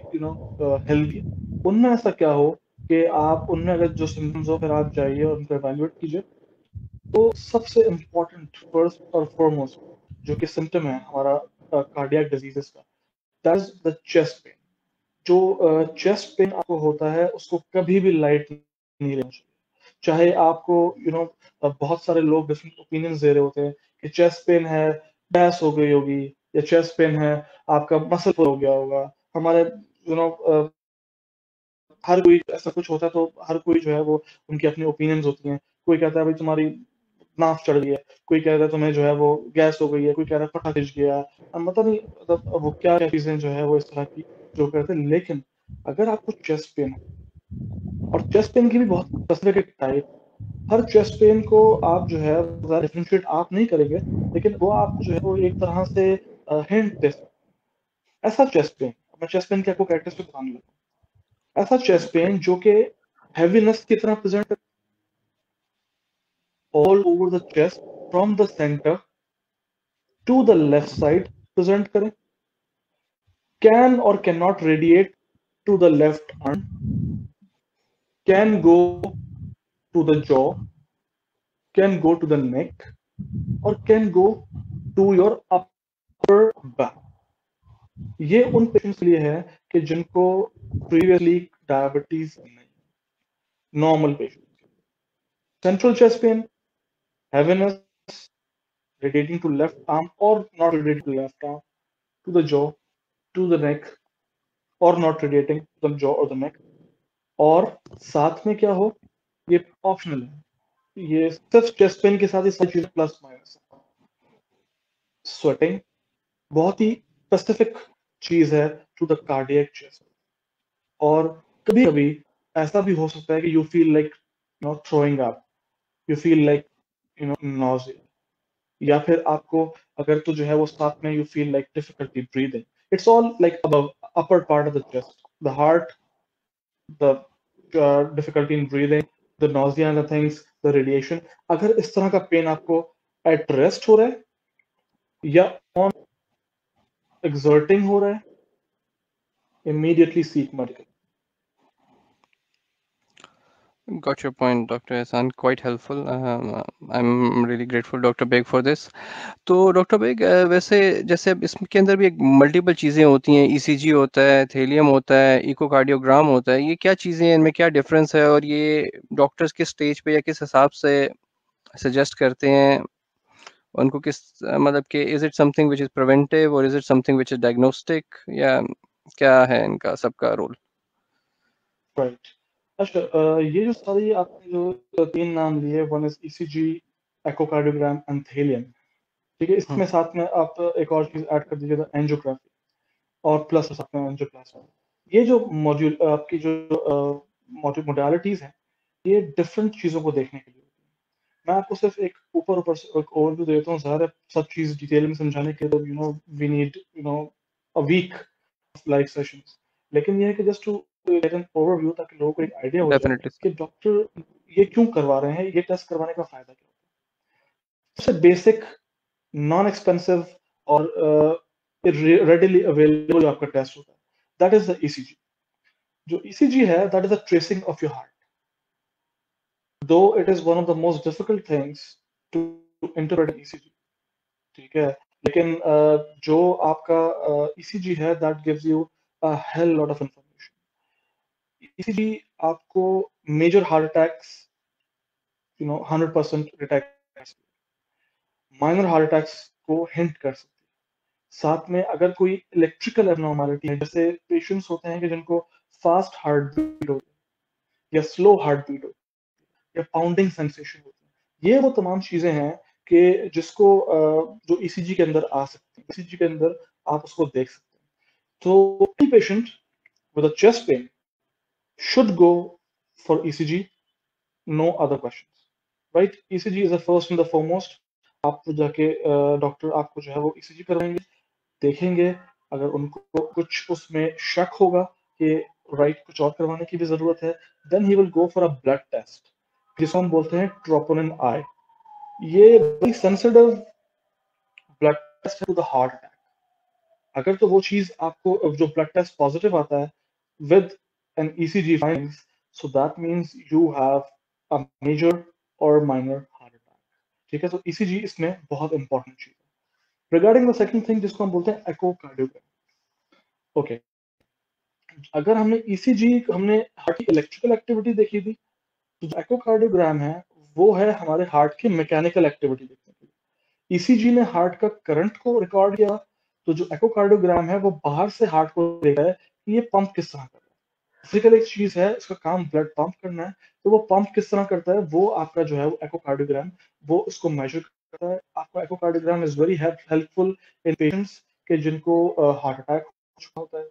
Speaker 2: हेल्दी है। उनमें ऐसा क्या हो कि आप उनमें अगर जो सिम्टम्स हो फिर आप जाइए और उनको एवेल्युएट कीजिए। तो सबसे इम्पोर्टेंट फर्स्ट और फॉरमोस्ट जो कि सिम्टम है हमारा कार्डियक डिजीजेस का, that is the chest pain. जो चेस्ट पेन आपको होता है उसको कभी भी लाइट नहीं लेना चाहिए। चाहे आपको बहुत सारे लोग डिफरेंट ओपिनियंस दे रहे होते हैं कि चेस्ट पेन है, गैस हो गई होगी, या चेस्ट पेन है, आपका मसल पुल हो गया होगा। हमारे हर कोई ऐसा कुछ होता है तो हर कोई जो है वो उनकी अपनी ओपिनियंस होती हैं। कोई कहता है भाई तुम्हारी नाफ चढ़ गई है, कोई कहता है तुम्हें जो है वो गैस हो गई है, कोई कह रहा है फटा खिंच गया। अब मतलब नहीं, मतलब वो क्या चीजें जो है वो इस तरह की जो कहते हैं। लेकिन अगर आपको चेस्ट पेन, और चेस्ट पेन की भी बहुत स्पेसिफिक टाइप, हर चेस्ट पेन को आप जो है डिफरेंशिएट आप नहीं करेंगे, लेकिन वो आपको जो है वो एक तरह से हिंट दे सकते हैं। ऐसा चेस्ट पेन, मैं चेस्ट पेन के आपको कैरेक्टरिस्टिक बताने लगा। ऐसा चेस्ट
Speaker 1: ओके।
Speaker 2: पेन जो कि हैवीनेस की तरह present all over the chest from the centre to the left side present करें, can or can not radiate to the left arm, can go to the jaw, can go to the neck, or can go to your upper back. ये उन patients के लिए है कि जिनको previously diabetes नहीं, normal patient. Central chest pain, heaviness radiating to left arm or not radiating to left arm, to the jaw, to the neck, or not radiating to the jaw or the neck, और साथ में क्या हो, ये optional है। ये सिर्फ chest pain के साथ ही सारी चीजें प्लस माइनस। स्वेटिंग बहुत ही स्पेसिफिक चीज है टू द कार्डियक चेस्ट। और कभी कभी ऐसा भी हो सकता है कि you feel like throwing up, you feel like nausea, या फिर आपको अगर तो जो है वो साथ में you feel like difficulty breathing. It's all like above upper part of the chest, the heart, the difficulty in breathing, the nausea and the things, the radiation. अगर इस तरह का पेन आपको एट रेस्ट हो रहा है या ऑन एक्सर्टिंग हो रहा है, immediately seek medical.
Speaker 1: Got your point, Dr. Ehsan. Quite helpful. I'm really grateful, Dr. Beg, for this. तो डॉक्टर बेग, वैसे जैसे अब इसके अंदर भी एक मल्टीपल चीज़ें होती हैं, ईसीजी होता है, थेलियम होता है, इकोकार्डियोग्राम होता है, ये क्या चीज़ें हैं, इनमें क्या डिफरेंस है और ये डॉक्टर्स किस स्टेज पे या किस हिसाब से सजेस्ट करते हैं उनको, किस मतलब कि is it something which is preventive or is it something which is diagnostic, या क्या है इनका सबका रोल?
Speaker 2: राइट। अच्छा, ये जो सारी आपने जो तीन नाम लिए, one is ECG, echocardiogram and thallium, ठीक है, इसमें साथ में आप एक और चीज ऐड कर दीजिएगा, एंजियोग्राफी, और प्लस साथ में एंजियोप्लास्टी। ये जो मॉड्यूल आपकी जो मोडालिटीज हैं, ये डिफरेंट चीजों को देखने के लिए होती है। मैं आपको सिर्फ एक ऊपर से एक ओवरव्यू देता हूँ, ज़्यादा सब चीज डिटेल में समझाने के लिए we need a week live sessions. लेकिन ये है कि just to get an overview, ताकि लोगों को एक आइडिया हो जाए
Speaker 1: डेफिनेटली
Speaker 2: कि
Speaker 1: सर।
Speaker 2: डॉक्टर ये क्यों करवा रहे हैं, ये टेस्ट करवाने का फायदा क्या है। सबसे बेसिक, नॉन एक्सपेंसिव और रेडिली अवेलेबल जो आपका टेस्ट होता है, दैट इज द ईसीजी। जो ईसीजी है, that is the tracing of your heart, though it is one of the most difficult things to interpret ECG, ठीक है। लेकिन जो आपका ईसीजी है, that gives you a hell lot of information. ECG आपको major heart attacks 100% detect कर सकती है, माइनर हार्ट अटैक्स को हिंट कर सकती है। साथ में अगर कोई इलेक्ट्रिकल एबनॉर्मलिटी है, जैसे पेशेंट्स होते हैं कि जिनको फास्ट हार्ट बीट होती है या स्लो हार्ट बीट होती है या पाउंडिंग सेंसेशन होती है, ये वो तमाम चीजें हैं कि जिसको जो ईसीजी के अंदर आ सकती है, ईसीजी के अंदर आप उसको देख सकते हैं। तो any patient with a chest pain should go for ECG, no other questions, right? ECG is the first and the foremost। आप जाके डॉक्टर आपको जो है वो ECG करवाएंगे, देखेंगे। अगर उनको कुछ उसमें शक होगा कि राइट कुछ और करवाने की भी जरूरत है, then he will go for a blood test, जिसको हम बोलते हैं ट्रोपोनिन आई। ये बड़ी सेंसिटिव ब्लड टेस्ट है टू द हार्ट अटैक। अगर तो वो चीज आपको जो ब्लड टेस्ट पॉजिटिव आता है with an ECG findings, so that means you have a major और माइनर हार्ट अटैक, ठीक है। तो ईसीजी इसमें बहुत इंपॉर्टेंट चीज है। रिगार्डिंग द सेकंड थिंग, जिसको हम बोलते हैं एकोकार्डियोग्राम, ओके। अगर हमने ईसीजी, हमने हार्ट की इलेक्ट्रिकल एक्टिविटी देखी थी, तो जो एकोकार्डियोग्राम है वो है हमारे हार्ट की मैकेनिकल एक्टिविटी देखने के लिए। ईसीजी ने हार्ट का करंट को रिकॉर्ड किया, तो जो एकोकार्डियोग्राम है वो बाहर से हार्ट को देखता है कि ये पंप किस तरह कर रहा है। फिजिकल एक चीज है, इसका काम ब्लड पंप करना है, तो वो पंप किस तरह करता है, वो आपका जो है वो एकोकार्डियोग्राम वो उसको मेजर करता है। आपका echocardiogram is very helpful in patients के जिनको हार्ट अटैक हो चुका होता है,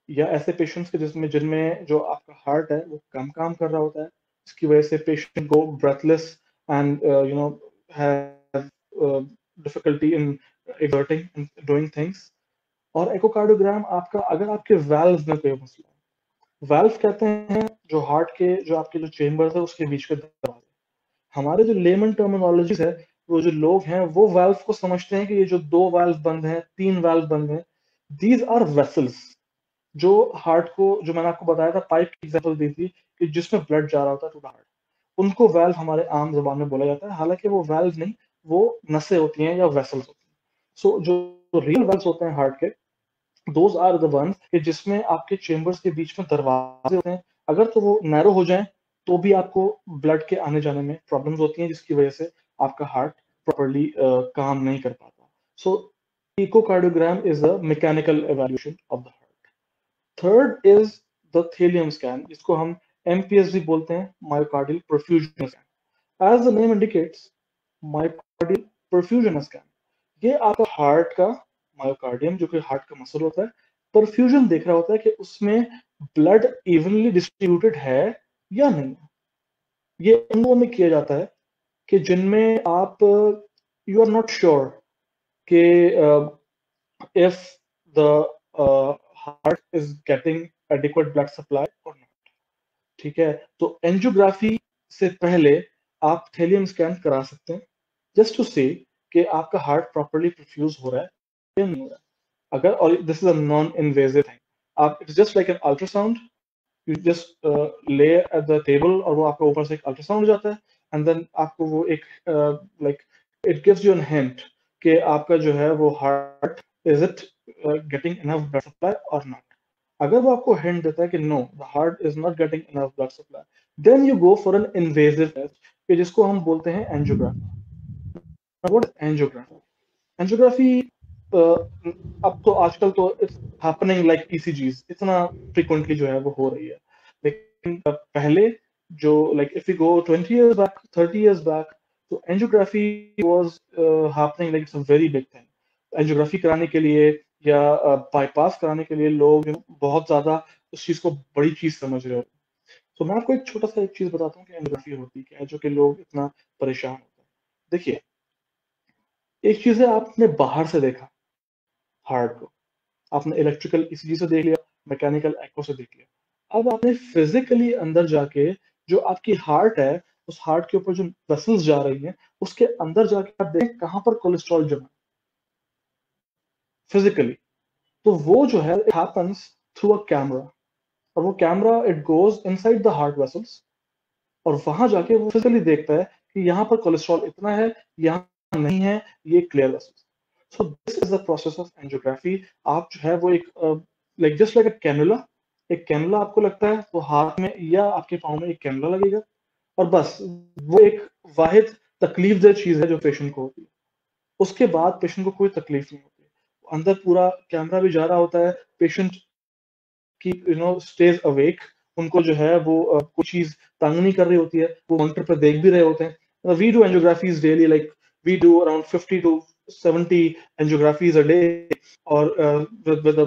Speaker 2: या ऐसे पेशेंट्स के जिनमें जो आपका हार्ट है वो कम काम कर रहा होता है, इसकी वजह से patient go breathless and have difficulty in exerting and doing things। और एकोकार्डियोग्राम आपका, अगर आपके वाल्व में कोई मसला है, वाल्व कहते हैं जो हार्ट के, जो आपके जो चेम्बर्स है उसके बीच के दरवाजे। हमारे जो लेमन टर्मिनोलॉजीज है, वो जो लोग हैं वो वाल्व को समझते हैं कि ये जो दो वाल्व बंद हैं, तीन वाल्व बंद हैं, दीज आर वेसल्स। जो हार्ट को, जो मैंने आपको बताया था, पाइप की एग्जांपल दी थी कि जिसमें ब्लड जा रहा होता है टू द हार्ट, उनको वाल्व हमारे आम जुबान में बोला जाता है, हालांकि वो वाल्व नहीं, वो नसें होती हैं या वेसल्स होती हैं। सो जो रियल वेल्स होते हैं हार्ट के, दोज आर द वंस कि जिसमें आपके चेम्बर्स के बीच में दरवाजे होते हैं। अगर तो वो नैरो हो जाए तो भी आपको ब्लड के आने जाने में प्रॉब्लम्स होती हैं, जिसकी वजह से आपका हार्ट प्रॉपरली काम नहीं कर पाता। So echocardiogram is a mechanical evaluation of the heart. Third is the thallium scan, जिसको हम एमपीएस भी बोलते हैं, myocardial perfusion scan. As the name indicates, myocardial perfusion scan, ये आपका हार्ट का मायोकार्डियम, जो कि हार्ट का मसल होता है, परफ्यूजन देख रहा होता है कि उसमें ब्लड इवनली डिस्ट्रीब्यूटेड है या नहीं। ये उन लोगों में किया जाता है कि जिनमें आप यू आर नॉट श्योर कि if the heart is getting adequate blood supply और नॉट, ठीक है। तो एंजियोग्राफी से पहले आप थेलियम स्कैन करा सकते हैं, जस्ट टू सी कि आपका हार्ट प्रॉपरली परफ्यूज हो रहा है या नहीं हो रहा है। अगर, और this is a non invasive thing, आप, it's just like an ultrasound, you just lay at the table और वो आपको ऊपर से एक अल्ट्रासाउंड जाता है, एंड देन आपको वो एक like it gives you an hint कि आपका जो है वो heart is it getting enough blood supply और नॉट। अगर वो आपको हिंट देता है कि no the heart is not getting enough blood supply, then you go for an invasive test जिसको हम बोलते हैं angiography. What is angiography? Angiography अब तो आजकल तो इट्स हैपनिंग लाइक ईसीजीज, इतना फ्रीक्वेंटली जो है वो हो रही है, लेकिन पहले जो like if you go 20 years back, 30 years back, तो angiography was happening like it's a very big thing. Angiography कराने के लिए या बाईपास कराने के लिए लोग बहुत ज्यादा उस चीज को बड़ी चीज समझ रहे होते हैं। तो मैं आपको एक छोटा सा एक चीज बताता हूँ कि एंजियोग्राफी होती क्या है, जो कि लोग इतना परेशान होते हैं। देखिए, एक चीज है आपने बाहर से देखा हार्ट को, आपने इलेक्ट्रिकल ईसीजी से देख लिया, मैकेनिकल एको से देख लिया। अब आपने फिजिकली अंदर जाके जो आपकी हार्ट है, उस हार्ट के ऊपर जो वेसल्स जा रही हैं, उसके अंदर जाके आप देखें कहां पर कोलेस्ट्रॉल जमा फिजिकली। तो वो जो है it happens through a camera, और वो camera it goes inside the heart vessels, और वहां जाके वो फिजिकली देखता है कि यहाँ पर कोलेस्ट्रॉल इतना है, यहाँ नहीं है, ये clear vessels. So this is the process of angiography. आप जो है वो एक लाइक जस्ट लाइक अ कैनुला, एक कैनुला आपको लगता है तो हाथ में या आपके पाँव में एक कैनुला लगेगा, और बस वो एक वाहिद तकलीफ दह चीज है जो पेशेंट को होती है। उसके बाद पेशेंट को कोई तकलीफ नहीं होती। अंदर पूरा कैमरा भी जा रहा होता है, पेशेंट की स्टेज अवेक, उनको जो है वो कुछ चीज तंग नहीं कर रही होती है, वो मॉनिटर पर देख भी रहे होते हैं। We do angiographies daily, like we do around 50 to 70 angiographies a day, और विद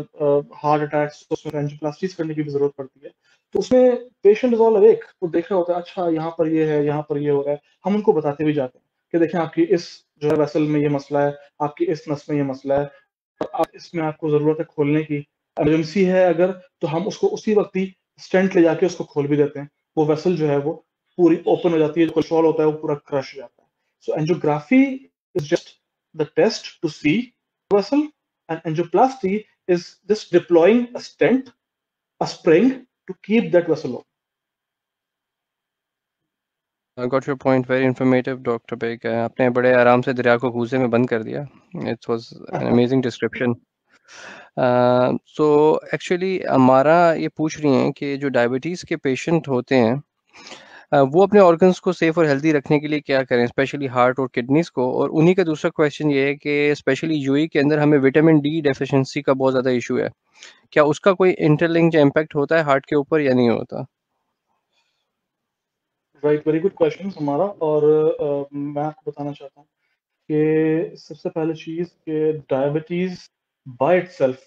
Speaker 2: हार्ट अटैक्स तो उसमें एंजियोप्लास्टीज करने की भी जरूरत पड़ती है। तो उसमें पेशेंट इज ऑल अवेक, वो देख रहा होता है अच्छा यहाँ पर ये है, यहाँ पर ये हो रहा है। हम उनको बताते भी जाते हैं कि देखें आपकी इस जो है वेसल में ये मसला है, आपकी इस नस में ये मसला है, आप इसमें आपको जरूरत है खोलने की, इमरजेंसी है अगर, तो हम उसको उसी वक्त ही स्टेंट ले जाके उसको खोल भी देते हैं। वो वेसल जो है वो पूरी ओपन हो जाती है, जो कोलेस्ट्रॉल होता है वो पूरा क्रश हो जाता है। So angiography is just the test to see vessel, and angioplasty is just deploying a stent, a spring to keep that vessel open.
Speaker 1: I got your point. Very informative, Dr. Beg. आपने बड़े आराम से दरिया को गूजे में बंद कर दिया. It was an amazing description. So actually हमारा ये पूछ रही हैं कि जो डायबिटीज़ के पेशेंट होते हैं वो अपने ऑर्गन्स को सेफ और हेल्दी रखने के लिए क्या करें, स्पेशली हार्ट और किडनीज को। और उन्हीं का दूसरा क्वेश्चन ये है कि स्पेशली यूई के अंदर हमें विटामिन डी डेफिशिएंसी का बहुत ज़्यादा इशू है, क्या उसका कोई इंटरलिंक्ड इम्पैक्ट होता है हार्ट के ऊपर या नहीं होता?
Speaker 2: राइट, वेरी गुड क्वेश्चन हमारा। और मैं आपको बताना चाहता हूँ कि सबसे पहले चीज कि diabetes by itself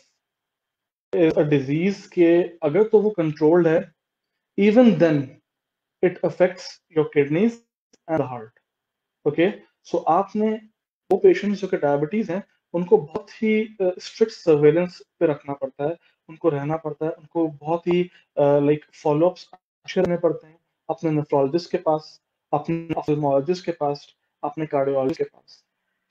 Speaker 2: is a disease के अगर तो वो कंट्रोल्ड है, even then it affects your kidneys and the heart. Okay, so आपने वो पेशेंट्स जो कि डायबिटीज हैं, उनको बहुत ही स्ट्रिक्ट सर्वेलेंस पे रखना पड़ता है, उनको रहना पड़ता है, उनको बहुत ही लाइक फॉलोअप्स अच्छे रहने पड़ते हैं अपने नेफ्रोलॉजिस्ट के पास, अपने ऑफ्थल्मोलॉजिस्ट के पास, अपने कार्डियोलॉजिस्ट के पास।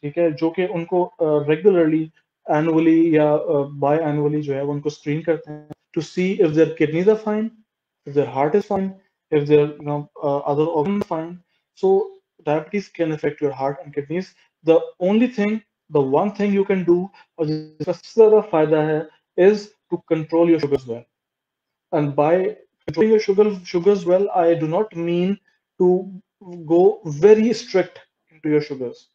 Speaker 2: ठीक है, जो कि उनको रेगुलरली एनुअली या बाय एनुअली जो है वो उनको स्क्रीन करते हैं to see if their kidneys are fine, if their heart is fine, if their other organs are fine. So diabetes can affect your heart and kidneys. The only thing, the one thing you can do, और जिसका सबसे ज्यादा फायदा है, is to control your sugars well. And by controlling your sugars well, I do not mean to go very strict into your sugars.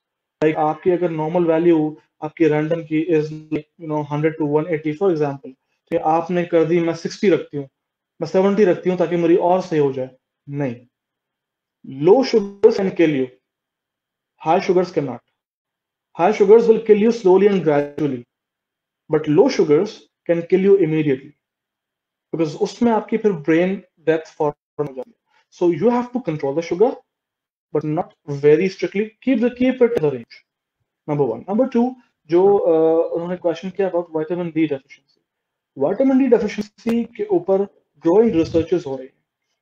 Speaker 2: Like आपकी अगर normal value आपकी random की is like 100 to 180 for example, तो आपने कर दी मैं 60 रखती हूँ, मैं 70 रखती हूँ ताकि मेरी और सही हो जाए। नहीं, low sugars can kill you, high sugars can not. High sugars will kill you slowly and gradually, but low sugars can kill you immediately, because उसमें आपकी फिर ब्रेन डेथ फॉर्म हो जाती है। So you have to control the sugar, but not very strictly, keep it the range. Number one. Number two, जो उन्होंने question किया about vitamin D deficiency. Vitamin D deficiency के ऊपर ग्रोइंग रिसर्चेस हो रही हैं,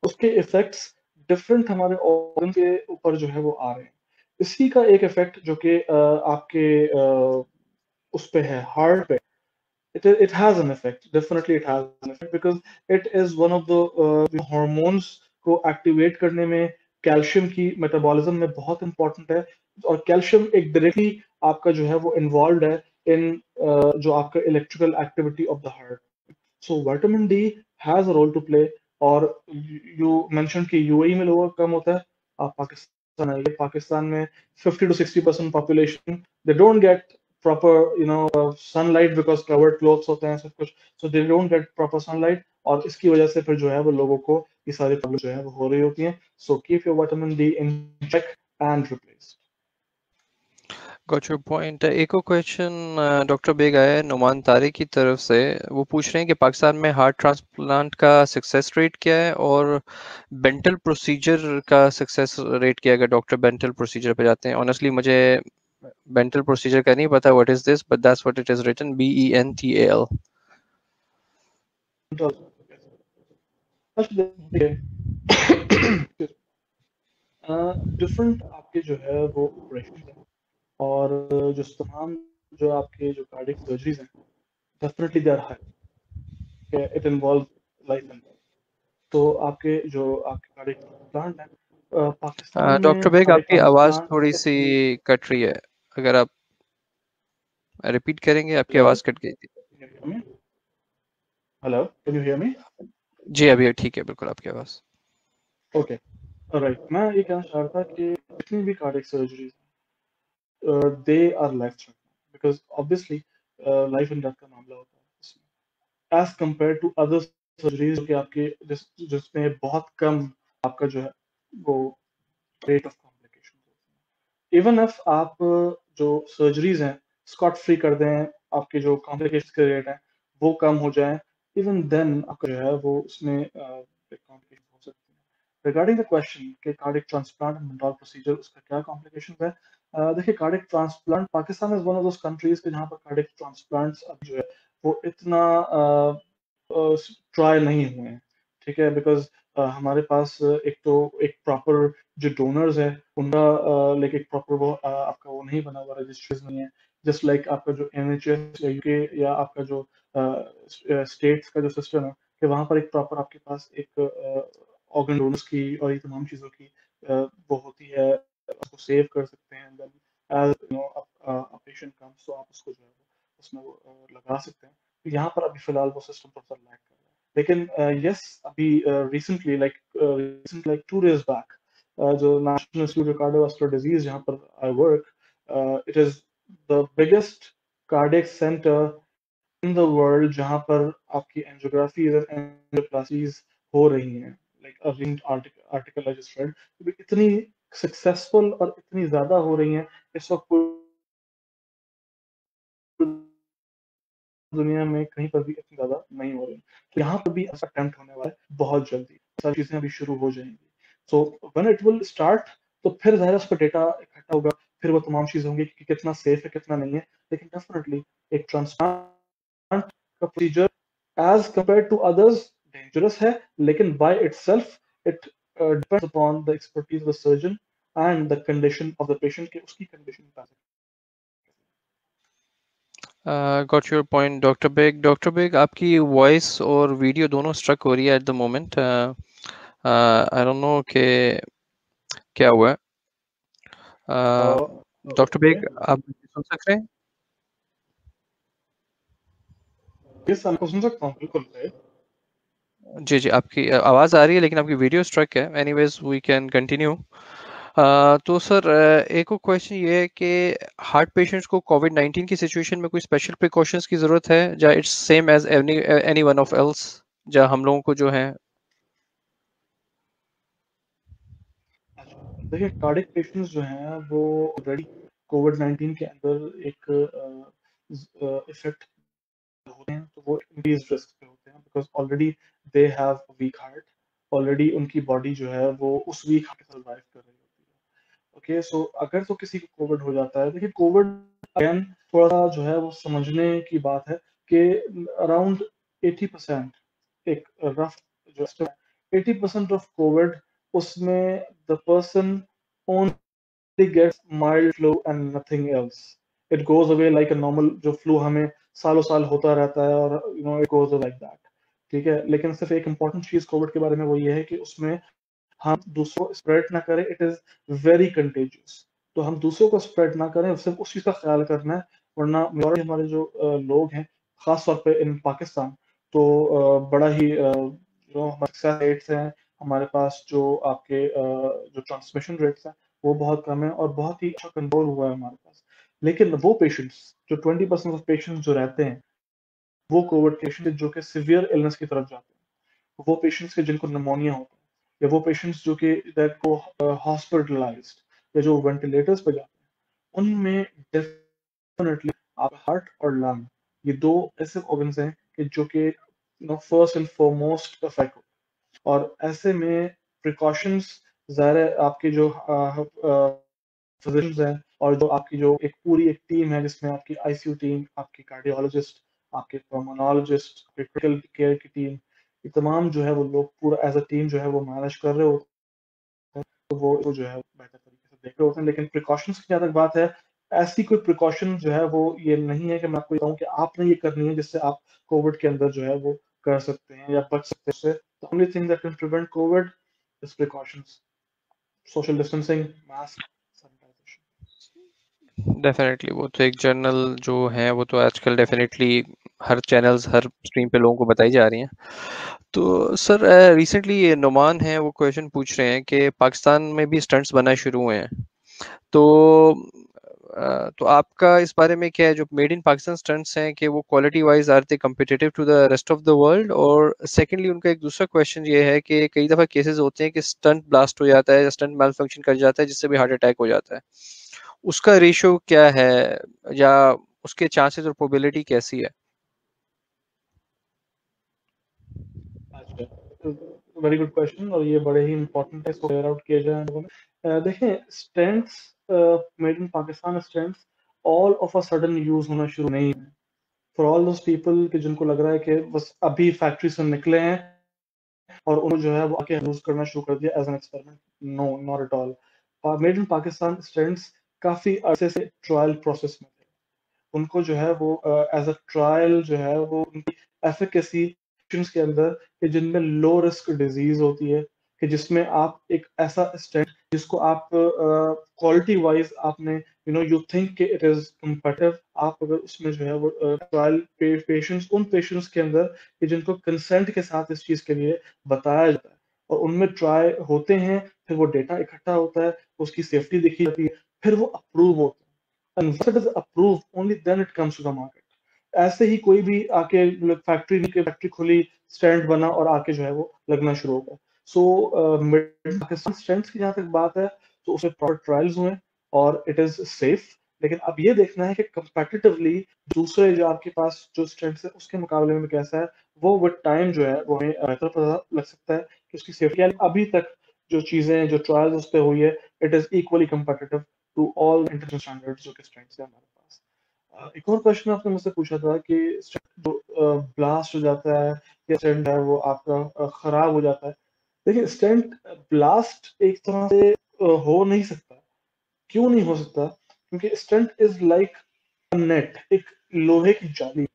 Speaker 2: उसके इफेक्ट्स डिफरेंट हमारे ऑर्गन के ऊपर जो है वो आ रहे हैं। इसी का एक इफेक्ट जो कि आपके उस पे है, हार्ट पे, it has an effect. Definitely it has an effect because it is one of the hormones को एक्टिवेट करने में कैल्शियम की मेटाबॉलिज्म में बहुत इंपॉर्टेंट है। और कैल्शियम एक डायरेक्टली आपका जो है वो इन्वॉल्व है इन जो आपका electrical activity of the heart. So vitamin D has a role to play. और यू मेंशन कि यूएई में लोगों का कम होता है। आप पाकिस्तान आइए, पाकिस्तान में 50 to 60% population they don't get proper sunlight because covered clothes होते हैं सब कुछ। so they don't get proper sunlight और इसकी वजह से फिर जो है वो लोगों को ये सारी प्रॉब्लम जो है वो हो रही होती हैं। so keep your vitamin D in check and replace।
Speaker 1: Got your point. एक और क्वेश्चन डॉक्टर बेग आया है नुमान तारिक की तरफ से। वो पूछ रहे हैं कि पाकिस्तान में हार्ट ट्रांसप्लांट का सक्सेस रेट क्या है और बेंटल प्रोसीजर का सक्सेस रेट क्या है अगर डॉक्टर बेंटल प्रोसीजर पे जाते हैं। ऑनेस्टली मुझे बेंटल प्रोसीजर का नहीं पता what is this, but that's what it is written, BENTAL।
Speaker 2: अच्छा देखिए डिफरेंट आपके जो है वो ऑपरेशन है और जो तमाम जो आपके जो कार्डियक सर्जरीज हैं definitely they are high. It involve life and death. तो आपके जो आपके कार्डियक ट्रांसप्लांट है पाकिस्तान
Speaker 1: डॉक्टर
Speaker 2: में
Speaker 1: बेग
Speaker 2: कार्डियक
Speaker 1: आपकी आवाज
Speaker 2: ट्रांसप्लांट
Speaker 1: थोड़ी सी कट रही है, अगर आप रिपीट करेंगे। आपकी
Speaker 2: हेलो
Speaker 1: आवाज कट गई थी।
Speaker 2: Hello can you hear me?
Speaker 1: जी अभी ठीक है बिल्कुल आपकी आवाज।
Speaker 2: Okay right. मैं ये कहना चाह रहा था कि जितनी भी cardiac surgeries they are life threatening because obviously life and death का मामला होता है इसमें as compare to other surgeries जो कि आपके जिसमें बहुत कम आपका जो है वो rate of complication. Even if आप जो सर्जरीज हैं स्कॉट फ्री कर दें, आपके जो कॉम्प्लिकेशन के रेट हैं वो कम हो जाए, इवन देन आपका जो है वो उसमें कॉम्प्लिकेशन हो सकती है। रिगार्डिंग द क्वेश्चन कि cardiac transplant and Mandal procedure उसका क्या कॉम्प्लिकेशन है, देखिए cardiac transplant Pakistan is one of those countries के जहाँ पर कार्डियक ट्रांसप्लांट्स अब जो है वो इतना ट्राई नहीं हुए हैं। ठीक है बिकॉज हमारे पास एक तो एक प्रॉपर जो डोनर्स है उनका लाइक एक प्रॉपर वो आपका वो नहीं बना हुआ, रजिस्ट्रीज नहीं है। जस्ट लाइक आपका जो NHS या यूके या आपका जो स्टेट्स का जो सिस्टम है कि वहाँ पर एक प्रॉपर आपके पास एक ऑर्गन डोनर्स की और ये तमाम चीज़ों की वो होती है, उसको सेव कर सकते हैं। Then as you know patient comes तो आप उसको जो है उसमें वो लगा सकते हैं। तो यहाँ पर अभी फिलहाल वो सिस्टम थोड़ा सा लैक कर रहा है। लेकिन यस अभी रिसेंटली लाइक 2 days बैक जो national institute of cardiovascular disease जहाँ पर I work, it is the biggest cardiac centre in the world जहाँ पर आपकी एंजियोग्राफीज एंड एंजियोप्लास्टीज हो रही हैं। Like a recent article I just red, इतनी सक्सेसफुल और इतनी ज्यादा हो रही हैं इस वक्त दुनिया में कहीं पर भी इतनी ज्यादा नहीं हो रही। तो यहाँ पर भी ऐसा अटेम्प्ट होने वाला है बहुत जल्दी, सारी चीजें अभी शुरू हो जाएंगी। सो व्हेन इट विल स्टार्ट तो फिर जाहिर है उस पर डेटा इकट्ठा होगा, फिर वो तमाम चीजें होंगी कि कितना सेफ है कितना नहीं है। लेकिन डेफिनेटली एक ट्रांसप्लांट का procedure as compare to others dangerous है, लेकिन by itself it depends upon the expertise of the surgeon and the condition of the patient के उसकी condition.
Speaker 1: Got your point doctor Baig आपकी वॉइस और वीडियो दोनों struck हो रही है at the moment. I don't know कि क्या हुआ है। डॉक्टर
Speaker 2: ओके
Speaker 1: बेग आप मुझे सुन सक रहे हैं?
Speaker 2: यस आपको सुन सकता हूँ बिल्कुल।
Speaker 1: जी जी आपकी आवाज़ आ रही है लेकिन आपकी वीडियो स्ट्रक है। Anyways we can continue. तो सर एक और क्वेश्चन ये है कि हार्ट पेशेंट्स को कोविड-19 की सिचुएशन में कोई स्पेशल प्रिकॉशंस की ज़रूरत है या it's same as any one of else या हम लोगों को जो है।
Speaker 2: देखिए कार्डियक पेशेंट्स जो हैं वो ऑलरेडी कोविड-19 के अंदर एक इफेक्ट होते हैं तो वो इंक्रीज रिस्क पे होते हैं because already they have week heart. Already उनकी बॉडी जो है वो उस वीक हार्ट के सर्वाइव कर रही होती है। ओके सो अगर तो किसी को कोविड हो जाता है, देखिए कोविड अगेन थोड़ा सा जो है वो समझने की बात है कि अराउंड 80% एक रफ जो 80% ऑफ कोविड उसमें the person only gets mild flu and nothing else. It goes away like a normal जो फ्लू हमें सालों साल होता रहता है और इट गोज लाइक दैट। ठीक है, लेकिन सिर्फ एक इम्पॉर्टेंट चीज कोविड के बारे में वो ये है कि उसमें हम दूसरों को स्प्रेड ना करें, इट इज वेरी कंटेजियस। तो हम दूसरों को स्प्रेड ना करें, सिर्फ उस चीज का ख्याल करना है, वरना मेजॉरिटी हमारे जो लोग हैं, खास तौर पे इन पाकिस्तान, तो बड़ा ही जो हमारे सक्सेस रेट्स हैं, हमारे पास जो आपके जो ट्रांसमिशन रेट्स हैं, वो बहुत कम है और बहुत ही अच्छा कंट्रोल हुआ है हमारे पास। लेकिन वो पेशेंट्स, जो 20% ऑफ पेशेंट्स जो रहते हैं, वो कोविड पेशेंट जो कि सिवियर इलनेस की तरफ जाते हैं, वो पेशेंट्स के जिनको निमोनिया होता है, या वो पेशेंट्स जो कि दैट को हॉस्पिटलाइज्ड या जो वेंटिलेटर्स पे जाते हैं, उनमें डेफिनेटली आप हार्ट और लंग, ये दो ऐसे ऑर्गन्स हैं कि जो कि फर्स्ट एंड फॉरमोस्ट अफेक्ट होते हैं। और ऐसे में प्रिकॉशंस, ज़ाहिर है आपके जो फिजिशियंस हैं और जो आपकी जो एक पूरी एक टीम है, जिसमें आपकी आईसीयू टीम, आपकी कार्डियोलॉजिस्ट, आपके पल्मोनोलॉजिस्ट, क्रिटिकल केयर की टीम, ये तमाम जो है वो लोग पूरा एज अ टीम जो है वो मैनेज कर रहे होते हैं, तो वो जो है बेहतर तरीके से देख रहे होते हैं। लेकिन प्रिकॉशंस की जहाँ तक बात है, ऐसी कोई प्रिकॉशन जो है वो ये नहीं है कि मैं आपको बताऊं कि आपने ये करनी है जिससे आप कोविड के अंदर जो है वो कर सकते हैं या बच सकते हैं उससे। The only thing that can prevent covid is precautions, social distancing, mask, sanitization.
Speaker 1: Definitely वो तो एक जर्नल जो है वो तो आजकल डेफिनेटली हर चैनल्स हर स्ट्रीम पे लोगों को बताई जा रही हैं। तो सर रिसेंटली ये नुमान है वो क्वेश्चन पूछ रहे हैं कि पाकिस्तान में भी स्टंट्स बनना शुरू हुए हैं, तो तो आपका इस बारे में क्या है, जो मेड इन पाकिस्तान स्टंट्स हैं कि वो quality wise are they competitive to the rest of the world? और सेकेंडली उनका एक दूसरा क्वेश्चन ये है कि कई दफ़ा केसेस होते हैं कि स्टंट ब्लास्ट हो जाता है या स्टंट मैल फंक्शन कर जाता है जिससे भी हार्ट अटैक हो जाता है, उसका रेशियो क्या है या उसके चांसेस और प्रोबेबिलिटी कैसी है?
Speaker 2: अच्छा, वेरी गुड क्वेश्चन, और ये बड़े ही इंपॉर्टेंट है, इसको क्लियर आउट किया जाए हम लोगों ने। देखें, stents, made in Pakistan stents all of a sudden use होना शुरू नहीं है। फॉर ऑल दोस पीपल कि जिनको लग रहा है कि बस अभी फैक्ट्री से निकले हैं और उन्होंने जो है वो आके यूज करना शुरू कर दिया as an experiment, no, not at all. Made in Pakistan stents काफी अरसे से ट्रायल प्रोसेस में थे। उनको जो है वो एज अ ट्रायल जो है वो उनकी एफिकेसी के अंदर, कि जिनमें लो रिस्क डिजीज होती है, कि जिसमें आप एक ऐसा स्टेंट जिसको आप क्वालिटी वाइज आपने यू थिंक कि इट इज कम्पेटिटिव, आप अगर उसमें जो है वो ट्रायल पेशेंट्स, उन पेशेंट्स के अंदर कि जिनको कंसेंट के साथ इस चीज के लिए बताया जाता है और उनमें ट्राई होते हैं, फिर वो डेटा इकट्ठा होता है, उसकी सेफ्टी देखी जाती है, फिर वो अप्रूव होता है, and once it is approved, only then it comes to the market. ऐसे ही कोई भी आके फैक्ट्री खुली, स्टैंड बना और आके जो है वो लगना शुरू होगा। सो पाकिस्तान स्टैंड की जहाँ तक बात है, तो उसमें प्रॉपर ट्रायल्स हुए और इट इज सेफ। लेकिन अब ये देखना है कि कंपेटिटिवली दूसरे जो आपके पास जो स्टैंड्स है उसके मुकाबले में कैसा है, वो विद टाइम जो है वो हमें बेहतर पता लग सकता है कि उसकी सेफ्टी। अभी तक जो चीजें, जो ट्रायल्स उस पर हुई है, it is equally competitive to all international standards जो कि स्ट्रेंथ है हमारे पास। एक और क्वेश्चन आपने मुझसे पूछा था कि strength जो ब्लास्ट हो जाता है या स्टेंट है वो आपका खराब हो जाता है। देखिए, स्टेंट ब्लास्ट एक तरह से हो नहीं सकता। क्यों नहीं हो सकता? क्योंकि स्टेंट इज लाइक नेट, एक लोहे की जाली,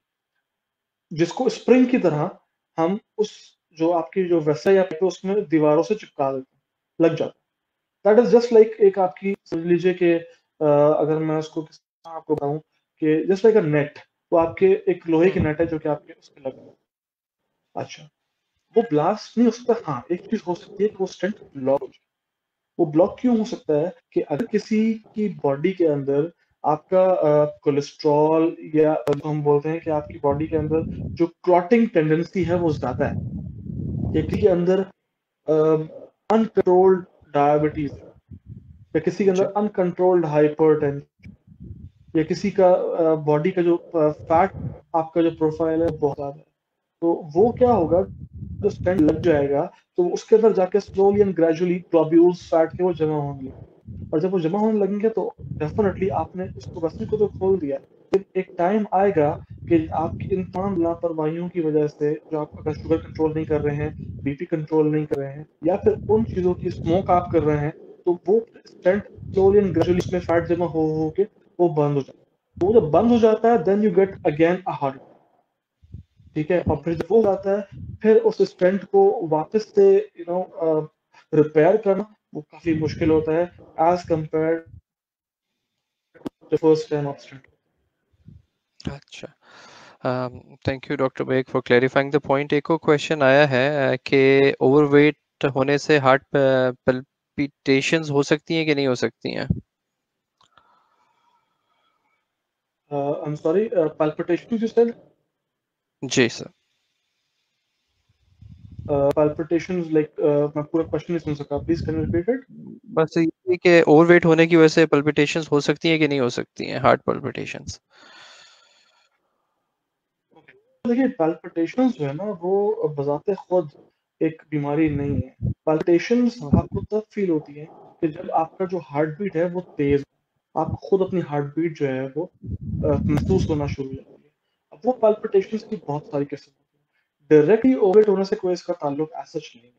Speaker 2: जिसको स्प्रिंग की तरह हम उस जो आपकी जो वेसल या पे उसमें दीवारों से चिपका देते हैं, लग जाता है। दैट इज जस्ट लाइक एक आपकी, समझ लीजिए कि अगर मैं उसको आपको बताऊं कि जस्ट लाइक अ नेट, वो आपके एक लोहे की नेट है जो कि आपके उस पे लगा है। अच्छा, वो ब्लास्ट नहीं हो सकता। हाँ, एक चीज हो सकती है कि वो स्टेंट ब्लॉक हो जाए। वो ब्लॉक क्यों हो सकता है? कि अगर किसी की बॉडी के अंदर आपका कोलेस्ट्रॉल, या जो हम बोलते हैं कि आपकी बॉडी के अंदर जो क्लॉटिंग टेंडेंसी है वो ज्यादा है, या किसी के अंदर अनकंट्रोल्ड डायबिटीज है, या किसी के
Speaker 1: जी।
Speaker 2: अंदर अनकंट्रोल्ड हाइपरटेंशन, या किसी का बॉडी का जो फैट आपका जो प्रोफाइल है बहुत ज्यादा है, तो वो क्या होगा, जो स्टेंट लग जाएगा तो उसके अंदर जाके slowly and gradually globules fat के वो जमा होने लगेंगे। और जब वो जमा होने लगेंगे तो डेफिनेटली आपने उसको वैसे को तो खोल दिया, फिर एक टाइम आएगा कि आपकी इन तमाम लापरवाहियों की वजह से, जो आप अगर शुगर कंट्रोल नहीं कर रहे हैं, बीपी कंट्रोल नहीं कर रहे हैं, या फिर उन चीजों की स्मोक आप कर रहे हैं, तो वो स्टेंट स्लोली एंड ग्रेजुअली उसमें फैट जमा हो के वो बंद हो जाएगा। वो जब बंद हो जाता है then you get again a heart, ठीक है। और फिर जब वो हो जाता है फिर उस स्टेंट को वापस से रिपेयर करना वो काफी मुश्किल होता है as compare to first time of stent.
Speaker 1: अच्छा, thank you doctor Baig for clarifying the point. एक और क्वेश्चन आया है कि ओवरवेट होने से हार्ट पल्पिटेशंस हो सकती हैं कि नहीं हो सकती हैं?
Speaker 2: I am sorry, palpitations you said?
Speaker 1: जी सर।
Speaker 2: Palpitations like मैं पूरा क्वेश्चन नहीं सुन सका, please can you repeat it?
Speaker 1: बस ये कि ओवरवेट होने की वजह से पल्पिटेशंस हो सकती हैं कि नहीं हो सकती हैं, हार्ट पल्पिटेशंस?
Speaker 2: देखिए palpitations जो है ना वो बजाते खुद एक बीमारी नहीं है। palpitations आपको तब फील होती है कि जब आपका जो हार्ट बीट है वो तेज, आपको खुद अपनी हार्ट बीट जो है वो महसूस होना शुरू हो जाती है। अब वो palpitations की बहुत सारी किस्म होती है, डायरेक्टली ओवरवेट होने से कोई इसका ताल्लुक ऐसा नहीं है।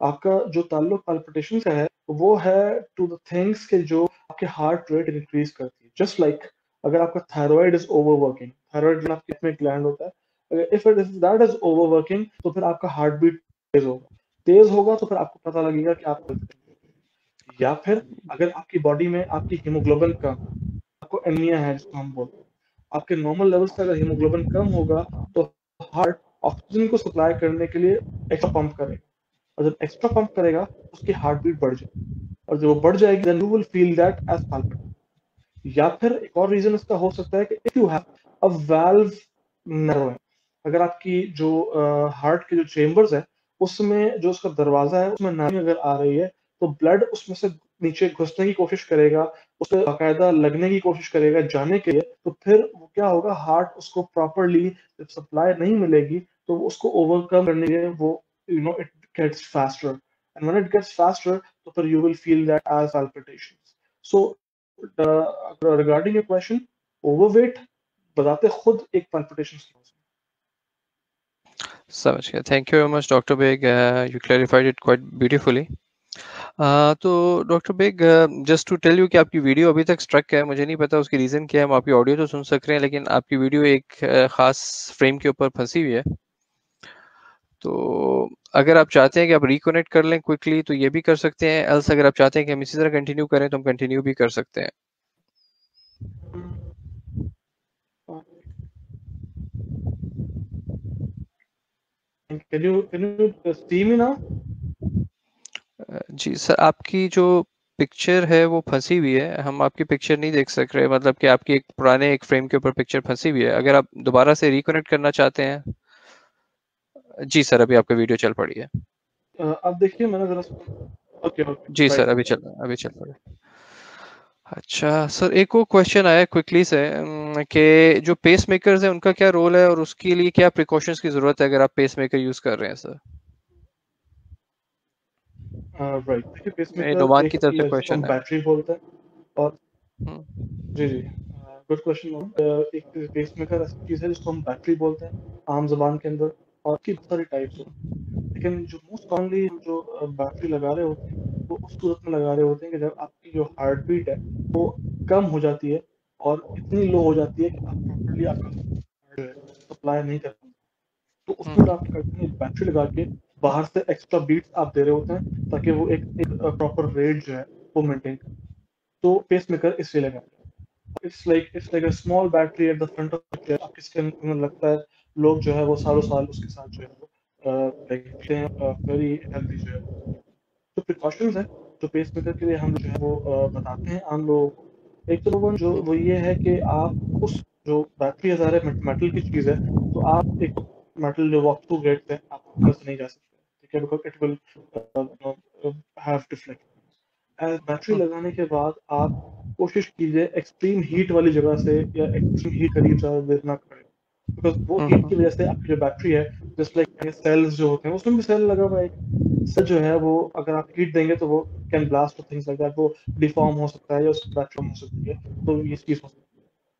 Speaker 2: आपका जो ताल्लुक पाल्पिटेशन का है वो है टू द थिंग्स के जो आपके हार्ट रेट इंक्रीज करती है। जस्ट लाइक अगर आपका थायराइड इज ओवरवर्किंग, थायराइड आपके में ग्लैंड होता है, if it is that is overworking तो फिर आपका हार्ट बीट तेज होगा, तेज होगा तो फिर आपको पता लगेगा कि आप, या फिर अगर आपकी बॉडी में आपकी हीमोग्लोबिन कम, आपको एनीमिया है जिसको हम बोलते हैं, आपके नॉर्मल लेवल से अगर हीमोग्लोबिन कम होगा तो हार्ट ऑक्सीजन को सप्लाई करने के लिए एक्स्ट्रा पंप करेगा, और जब एक्स्ट्रा पंप करेगा उसकी हार्ट बीट बढ़ जाएगी, और जब वो बढ़ जाएगी then you will feel that as palpitation। या फिर एक और रीजन इसका हो सकता है कि if you have a valve narrowing, अगर आपकी जो हार्ट के जो चेम्बर्स है उसमें जो उसका दरवाजा है उसमें नैरोइंग अगर आ रही है तो ब्लड उसमें से नीचे घुसने की कोशिश करेगा, उसे बाकायदा लगने की कोशिश करेगा जाने के लिए, तो फिर वो क्या होगा, हार्ट उसको प्रॉपरली जब सप्लाई नहीं मिलेगी तो उसको ओवरकम करने के लिए वो it gets faster, and when it gets faster तो फिर you will feel that as palpitations। So regarding your question, overweight बताते खुद एक palpitations की cause
Speaker 1: समझ गया। Thank you very much doctor Baig, you clarified it quite beautifully. तो doctor Baig, just to tell you कि आपकी वीडियो अभी तक स्ट्रक है, मुझे नहीं पता उसकी रीज़न क्या है। हम आपकी ऑडियो तो सुन सक रहे हैं लेकिन आपकी वीडियो एक ख़ास फ्रेम के ऊपर फंसी हुई है। तो अगर आप चाहते हैं कि आप रिकनेक्ट कर लें क्विकली तो ये भी कर सकते हैं, एल्स अगर आप चाहते हैं कि हम इसी तरह कंटिन्यू करें तो हम कंटिन्यू भी कर सकते हैं।
Speaker 2: can you see me now?
Speaker 1: जी सर, आपकी जो पिक्चर है वो फंसी हुई है, हम आपकी पिक्चर नहीं देख सक रहे, मतलब कि आपकी एक पुराने एक फ्रेम के ऊपर पिक्चर फंसी हुई है। अगर आप दोबारा से रिकनेक्ट करना चाहते हैं। जी सर, अभी आपका वीडियो चल पड़ी है।
Speaker 2: अब देखिए मैंने जरा, ओके ओके
Speaker 1: जी सर,
Speaker 2: राइट।
Speaker 1: अभी चल पड़ी। अच्छा सर, एक और क्वेश्चन आया क्विकली से, कि जो पेस मेकर्स हैं उनका क्या रोल है और उसके लिए क्या प्रिकॉशंस की जरूरत है अगर आप पेस मेकर यूज कर रहे हैं सर?
Speaker 2: राइट, देखिए
Speaker 1: मेरे
Speaker 2: पेसमेकर
Speaker 1: नुमान
Speaker 2: एक
Speaker 1: की तरफ से
Speaker 2: चीज है जिसको हम
Speaker 1: क्वेश्चन है।
Speaker 2: बैटरी बोलते हैं। और
Speaker 1: हम्म।
Speaker 2: जी जी, गुड क्वेश्चन। एक पेसमेकर ऐसी चीज है जिसको हम बैटरी बोलते हैं आम जबान के अंदर, और इसकी बहुत सारी टाइप्स होती हैं। लेकिन जो मोस्ट कॉमनली हम जो बैटरी लगा रहे होते हैं वो उस सूरत में लगा रहे होते हैं कि जब आपकी जो हार्ट बीट है वो कम हो जाती है और इतनी लो हो जाती है कि आप प्रॉपरली आपका सप्लाई नहीं कर पाते, तो उसमें आप क्या करते हैं, एक बैटरी लगा के बाहर से एक्स्ट्रा बीट्स आप दे रहे होते हैं ताकि वो एक प्रॉपर रेट जो है वो मेंटेन करे। तो पेस मेकर इसलिए लगाया जाता है। It's like a small battery at the front of the chest, आपके स्किन में लगता है। लोग जो है वो सालों साल उसके साथ जो है वो देखते हैं, वेरी हेल्दी जो है वो। तो प्रिकॉशंस है जो पेस मेकर के लिए हम जो है वो बताते हैं आम लोगों को। एक तो नंबर वन जो वो ये है कि आप उस जो बैटरी है ज़ाहिर है मेटल की चीज़ है, तो आप एक मेटल जो वॉक थ्रू गेट है आप अंदर से नहीं जा सकते, ठीक है, because it will have deflect. Battery लगाने के बाद आप कोशिश कीजिए एक्सट्रीम हीट वाली जगह से या एक्सट्रीम हीट करीब ज़्यादा देर ना खड़े, बिकॉज वो हीट की वजह से आपकी जो बैटरी है, जस्ट लाइक सेल्स जो होते हैं उसमें भी सेल लगा हुआ है, सेल जो है वो अगर आप हीट देंगे तो वो कैन ब्लास्ट और थिंग्स लाइक दैट, वो डिफॉर्म हो सकता है या उसकी बैटरी हो सकती है, तो ये चीज़ हो सकती है।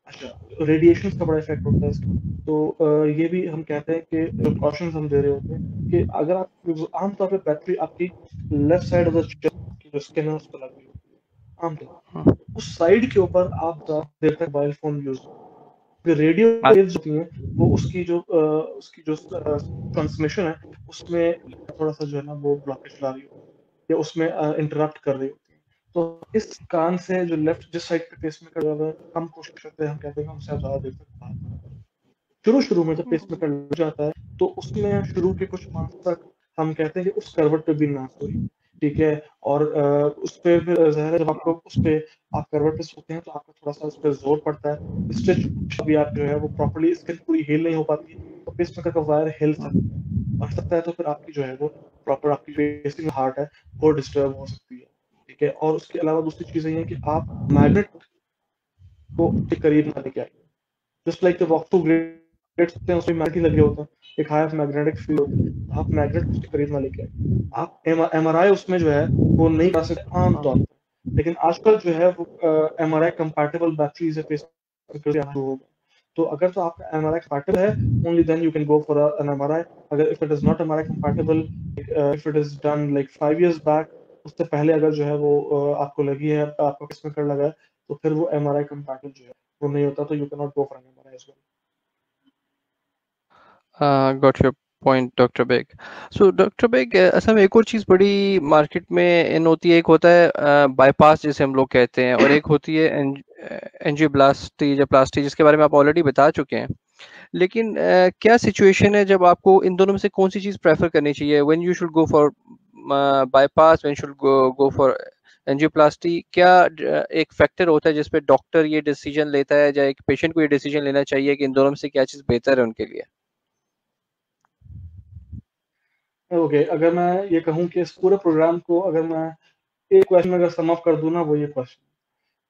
Speaker 2: अच्छा, रेडिएशन का बड़ा इफेक्ट होता है इसका। तो ये भी हम कहते हैं कि जो प्रिकॉशंस हम दे रहे होते हैं कि अगर आप आमतौर पे बैटरी आपकी left side of the chest की जो स्किन है उस पर लग रही होती है, आमतौर उस साइड के ऊपर आप देर तक mobile phone use, radio waves होती हैं वो उसकी जो ट्रांसमिशन है उसमें थोड़ा सा जो है ना वो ब्लॉकेज ला रही होती है या उसमें इंटरप्ट कर रही होती है। तो इस कान से जो लेफ्ट जिस साइड पे पेसमेकर लगा है, हम कोशिश करते हैं, हम कहते हैं कि हमसे ज्यादा देर तक बात ना करें। शुरू में जब पेसमेकर लग जाता है तो उसमें शुरू के कुछ माह तक हम कहते हैं कि उस करवट पे भी ना सोइए, ठीक है। और उस पे फिर ज़ाहिर है जब आपको उस पे आप करवट पे सोते हैं तो आपका थोड़ा सा उस पे जोर पड़ता है, स्टिच भी आप जो है वो प्रॉपर्ली स्किन पूरी हील नहीं हो पाती है, तो पेसमेकर का वायर हिल सकता है, तो फिर आपकी जो है वो प्रॉपर आपकी पेसिंग हार्ट है वो डिस्टर्ब हो सकती है, ठीक है। और उसके अलावा दूसरी चीज़ ये है कि आप मैग्नेट को अपने करीब ना लेके आइए। Just like the walk to grades होते हैं उसमें मैग्नेट लगे होते हैं, एक हाई मैग्नेटिक फील्ड होती है, तो आप मैग्नेट उसके करीब ना लेके आइए। आप एमआरआई उसमें जो है वो नहीं करा सकते आमतौर पर, लेकिन आजकल जो है वो एमआरआई कंपैटिबल बैटरीज है पेसमेकर आना शुरू हो गए। तो अगर तो आपका एमआरआई कंपैटिबल है, only then you can go for an MRI. अगर if it is not MRI compatible, if it is done like 5 years back, उससे पहले अगर जो है वो आपको लगी है, आपको पेसमेकर लगा है, तो फिर वो एमआरआई कंपैटिबल जो है वो नहीं होता, तो you can not go for an MRI as well.
Speaker 1: Got your point doctor Baig. So doctor Baig, असल में एक और चीज़ बड़ी मार्केट में इन होती है, एक होता है बाईपास जिसे हम लोग कहते हैं, और एक होती है एंजियोप्लास्टी या प्लास्टी, जिसके बारे में आप ऑलरेडी बता चुके हैं। लेकिन क्या सिचुएशन है जब आपको इन दोनों में से कौन सी चीज़ प्रेफर करनी चाहिए? When you should go for bypass, when should go for angioplasty? क्या एक फैक्टर होता है जिस पे डॉक्टर ये डिसीजन लेता है, या एक पेशेंट को ये डिसीजन लेना चाहिए कि इन दोनों में से क्या चीज़ बेहतर है उनके लिए?
Speaker 2: ओके, अगर मैं ये कहूँ कि इस पूरे प्रोग्राम को अगर मैं एक क्वेश्चन में अगर सम अप कर दूँ ना, वो ये क्वेश्चन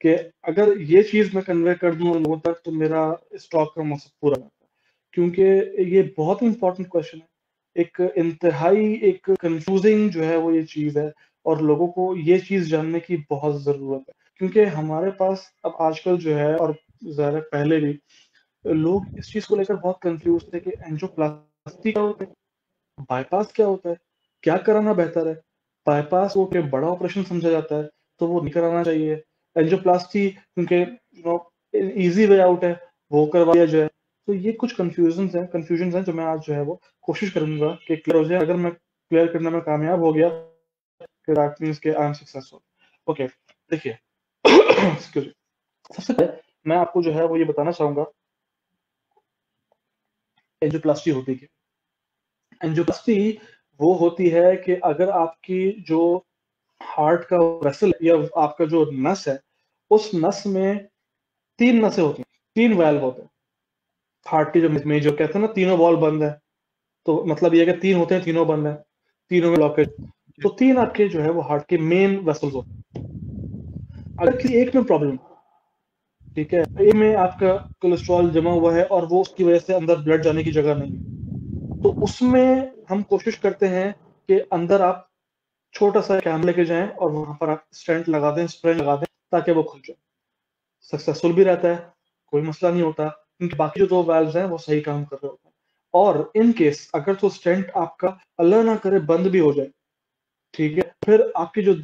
Speaker 2: कि अगर ये चीज़ मैं कन्वे कर दूँ लोगों तक तो मेरा इस टॉक का मकसद पूरा होता है। क्योंकि ये बहुत ही इम्पोर्टेंट क्वेश्चन है। एक इंतहाई एक कंफ्यूजिंग जो है वो ये चीज़ है, और लोगों को ये चीज़ जानने की बहुत ज़रूरत है। क्योंकि हमारे पास अब आजकल जो है, और ज़्यादा पहले भी लोग इस चीज़ को लेकर बहुत कन्फ्यूज़ थे कि एंजियोप्लास्टी क्या होता है? बाईपास क्या होता है? क्या कराना बेहतर है? बाईपास को कि बड़ा ऑपरेशन समझा जाता है, तो वो नहीं कराना चाहिए। एंजियोप्लास्टी क्योंकि ईज़ी वे आउट है, वो करवा दिया जाए। तो ये कुछ कन्फ्यूजन्स हैं जो मैं आज जो है वो कोशिश करूँगा कि क्लियर हो जाए। अगर मैं क्लियर करने में कामयाब हो गया, फिर दैट मीन्स कि आई एम सक्सेसफुल। ओके, देखिए एक्सक्यूज़ मी। सबसे पहले मैं आपको जो है वो ये बताना चाहूँगा एंजियोप्लास्टी होती क्या है? एंजियोप्लास्टी वो होती है कि अगर आपकी जो हार्ट का वेसल या आपका जो नस है, उस नस में 3 नसें होती हैं, 3 वाल्व होते हैं। हार्ट की जो कहते हैं ना तीनों वॉल्व बंद है, तो मतलब ये है कि 3 होते हैं, तीनों बंद है, तीनों में ब्लॉकेज। तो 3 आपके जो है वो हार्ट के मेन वेसल्स होते हैं। अगर किसी एक में प्रॉब्लम, ठीक है, ए में आपका कोलेस्ट्रॉल जमा हुआ है और वो उसकी वजह से अंदर ब्लड जाने की जगह नहीं है, तो उसमें हम कोशिश करते हैं कि अंदर आप छोटा-सा कैम लेके जाएँ और वहाँ पर आप स्टेंट लगा दें, स्प्रिंग लगा दें, ताकि वो खुल जाए। सक्सेसफुल भी रहता है, कोई मसला नहीं होता, क्योंकि बाकी जो 2 वाल्व्स हैं वो सही काम कर रहे होते हैं। और इन केस अगर तो स्टेंट आपका अल्लाह ना करे बंद भी हो जाए, ठीक है, फिर आपके जो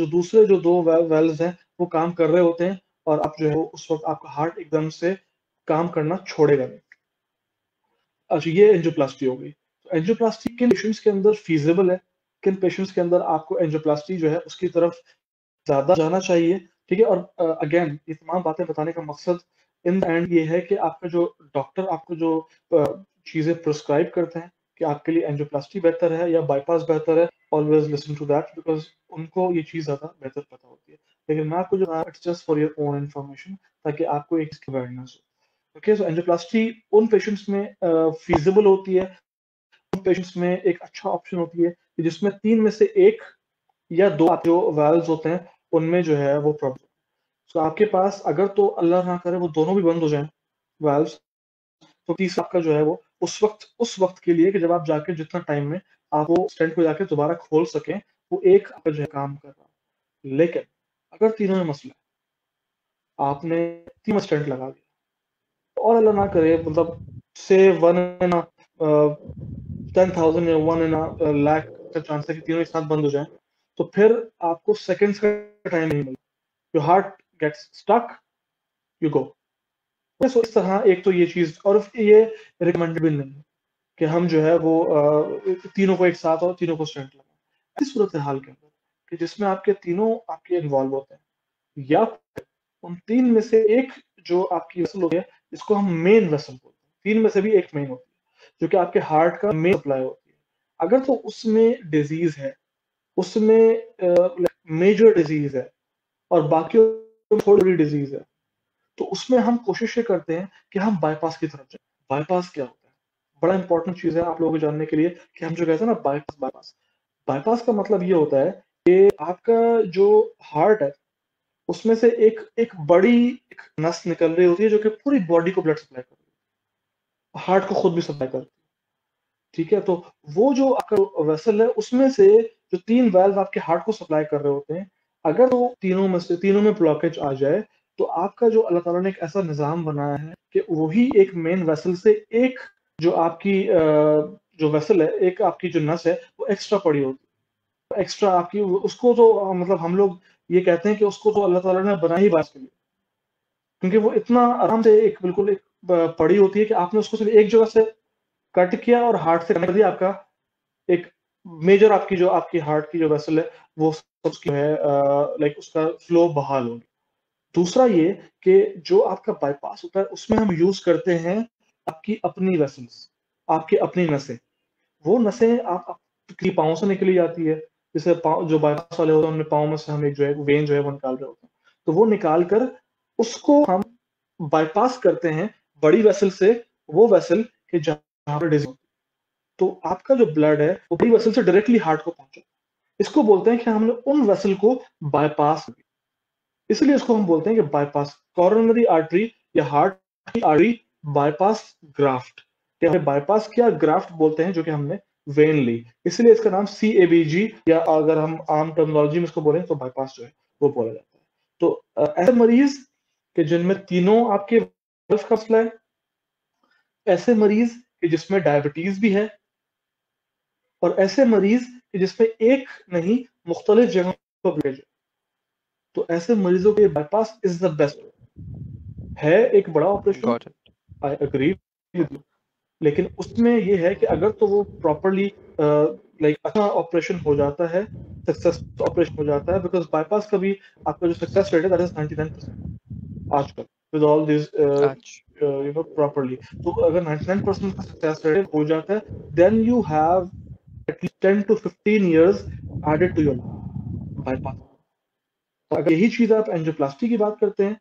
Speaker 2: दूसरे जो 2 वाल्व्स हैं वो काम कर रहे होते हैं, और आप जो है वो उस वक़्त आपका हार्ट एकदम से काम करना छोड़ेगा नहीं। अच्छा, ये एंजियोप्लास्टी हो गई। तो एंजियोप्लास्टी किन पेशेंट्स के अंदर फीज़िबल है, किन पेशेंट्स के अंदर आपको एंजियोप्लास्टी जो है उसकी तरफ ज़्यादा जाना चाहिए, ठीक है। और अगेन ये तमाम बातें बताने का मकसद इन द एंड ये है कि आपका जो डॉक्टर आपको जो चीज़ें प्रिस्क्राइब करते हैं कि आपके लिए एंजियोप्लास्टी बेहतर है या बाईपास बेहतर है, always listen to that, because उनको ये चीज़ ज़्यादा बेहतर पता होती है। लेकिन मैं आपको जो बता रहा हूँ it's just for your own information, ताकि आपको एक इसकी अवेयरनेस हो। ओके, सो एंजियोप्लास्टी उन पेशेंट्स में फीज़िबल होती है, उन पेशेंट्स में एक अच्छा ऑप्शन होती है कि जिसमें 3 में से 1 या 2 जो वाल्व्स होते हैं, उनमें जो है वो प्रॉब्लम। सो आपके पास अगर तो अल्लाह ना करे वो दोनों भी बंद हो जाएँ वाल्व्स, तो तीसरा आपका जो है वो उस वक़्त के लिए कि जब आप जाके जितना टाइम में आप वो स्टेंट को जाके दोबारा खोल सकें, वो एक आपका जो है काम कर रहा है। लेकिन अगर तीनों में मसला है, आपने 3 में स्टेंट लगा दिया और अल्लाह ना करे मतलब से 1 इन 10,000 या 1 इन लाख का चांस है कि तीनों एक साथ बंद हो जाएँ, तो फिर आपको सेकंड्स का टाइम नहीं मिलेगा। Your heart gets stuck, you go. So इस तरह एक तो ये चीज, और ये रिकमेंडेड भी नहीं है कि हम जो है वो तीनों को एक साथ और तीनों को स्टेंट लगाएं। इस सूरत हाल के अंदर कि जिसमें आपके तीनों आपके इन्वॉल्व होते हैं, या उन तीन में से एक जो आपकी वेसल होती है, इसको हम मेन वेसल बोलते हैं, तीन में से भी एक मेन होती है जो कि आपके हार्ट का मेन सप्लाई होती है। अगर तो उसमें डिजीज है, उसमें मेजर डिजीज है और बाकी थोड़ी बड़ी डिजीज है, तो उसमें हम कोशिश ये करते हैं कि हम बाईपास की तरफ जाए। बाईपास क्या होता है, बड़ा इंपॉर्टेंट चीज है आप लोगों को जानने के लिए कि हम जो कहते हैं ना बाईपास, बाईपास का मतलब ये होता है कि आपका जो हार्ट है उसमें से एक एक बड़ी एक नस निकल रही होती है जो कि पूरी बॉडी को ब्लड सप्लाई करती है, हार्ट को खुद भी सप्लाई करती है। ठीक है, तो वो जो आपका वेसल है उसमें से जो तीन वाल्व आपके हार्ट को सप्लाई कर रहे होते हैं, अगर वो तीनों में ब्लॉकेज आ जाए, तो आपका जो अल्लाह ताला ने एक ऐसा निजाम बनाया है कि वही एक मेन वेसल से एक जो आपकी जो वेसल है, एक आपकी जो नस है वो एक्स्ट्रा पड़ी होती है, एक्स्ट्रा आपकी उसको तो मतलब हम लोग ये कहते हैं कि उसको तो अल्लाह ताला ने बना ही बात के लिए, क्योंकि वो इतना आराम से एक बिल्कुल एक पड़ी होती है कि आपने उसको सिर्फ एक जगह से कट किया और हार्ट से कनेक्ट कर दिया, आपका एक मेजर आपकी जो आपकी हार्ट की जो वेसल है वो सब जो है लाइक उसका फ्लो बहाल हो गया। दूसरा ये कि जो आपका बाईपास होता है उसमें हम यूज करते हैं आपकी अपनी वेसल्स, आपकी अपनी नसें। वो नसें आपकी पाँव से निकली जाती है, जैसे पाँव जो बाईपास वाले होते हैं उनमें पाँव में से हम एक जो है वेन जो है वो निकाल रहे होते हैं, तो वो निकाल कर उसको हम बाईपास करते हैं बड़ी वेसल से, वो वेसल के जहां पर डिजीज, तो आपका जो ब्लड है वो बड़ी वेसल से डायरेक्टली हार्ट को पहुंचा, इसको बोलते हैं कि हमने उन वेसल को बाईपास किया। इसलिए इसको हम बोलते हैं कि बाईपास कॉरोनरी आर्टरी या हार्ट की आर्टरी बाईपास ग्राफ्ट, कि हमने बाईपास किया, ग्राफ्ट बोलते हैं जो कि हमने वेन ली, इसलिए इसका नाम CABG, या अगर हम आम टर्मिनोलॉजी में इसको बोलें तो बाईपास जो है वो बोला जाता है। तो ऐसे मरीज के जिनमें तीनों आपके वेल्व का मसला है, ऐसे मरीज के जिसमें डायबिटीज भी है, और ऐसे मरीज कि जिसमें एक नहीं मुख्तलिफ जगहों पर ब्लड है, तो ऐसे मरीजों के बाईपास इज द बेस्ट। है एक बड़ा operation,
Speaker 1: got it.
Speaker 2: I agree with you, लेकिन उसमें ये है कि अगर तो वो प्रॉपरली लाइक अच्छा ऑपरेशन हो जाता है, सक्सेस ऑपरेशन हो जाता है, बिकॉज बाईपास का भी आपका जो सक्सेस रेट है दैट इज 99% आजकल, विद ऑल दिस
Speaker 1: आज
Speaker 2: प्रॉपरली। तो अगर 99% का सक्सेस रेट हो जाता है, then you have at least 10 to 15 years added to your bypass. तो अगर यही चीज आप एंजियोप्लास्टी की बात करते हैं,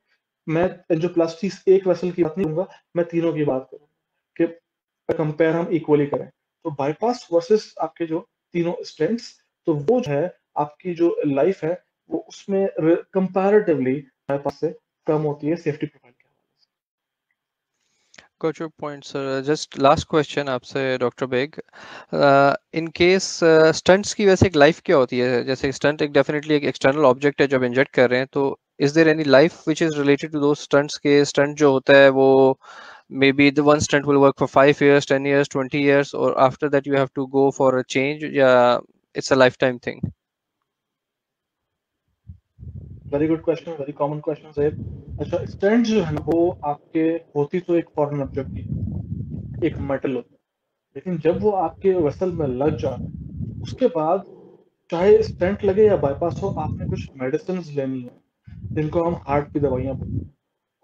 Speaker 2: मैं एंजियोप्लास्टी एक वेसल की बात नहीं करूंगा, मैं तीनों की बात करूंगा कि कंपेयर हम इक्वली करें, तो बाईपास वर्सेस आपके जो तीनों स्टेंट्स, तो वो जो है आपकी जो लाइफ है वो उसमें कंपैरेटिवली बाईपास से कम होती है सेफ्टी प्रोफाइल के हवाले से।
Speaker 1: Got your point sir. Just last question आपसे doctor Baig, in case stents की वैसे एक लाइफ क्या होती है? जैसे स्टंट एक डेफिनेटली एक एक्सटर्नल ऑब्जेक्ट है जब इंजेक्ट कर रहे हैं, तो is there any life which is related to दो स्टंट्स? के स्टंट जो होता है वो maybe the one stent will work for 5 years, 10 years, 20 years, और after that you have to go for a change, या it's a lifetime thing?
Speaker 2: Very good question, very common question है। अच्छा, stent जो है ना वो आपके होती तो एक फॉरेन ऑब्जेक्ट ही, एक मेटल होता है, लेकिन जब वो आपके वेसल में लग जाता है उसके बाद चाहे स्टेंट लगे या बाईपास हो, आपने कुछ मेडिसिन लेनी है जिनको हम हार्ट की दवाइयां बोलते हैं,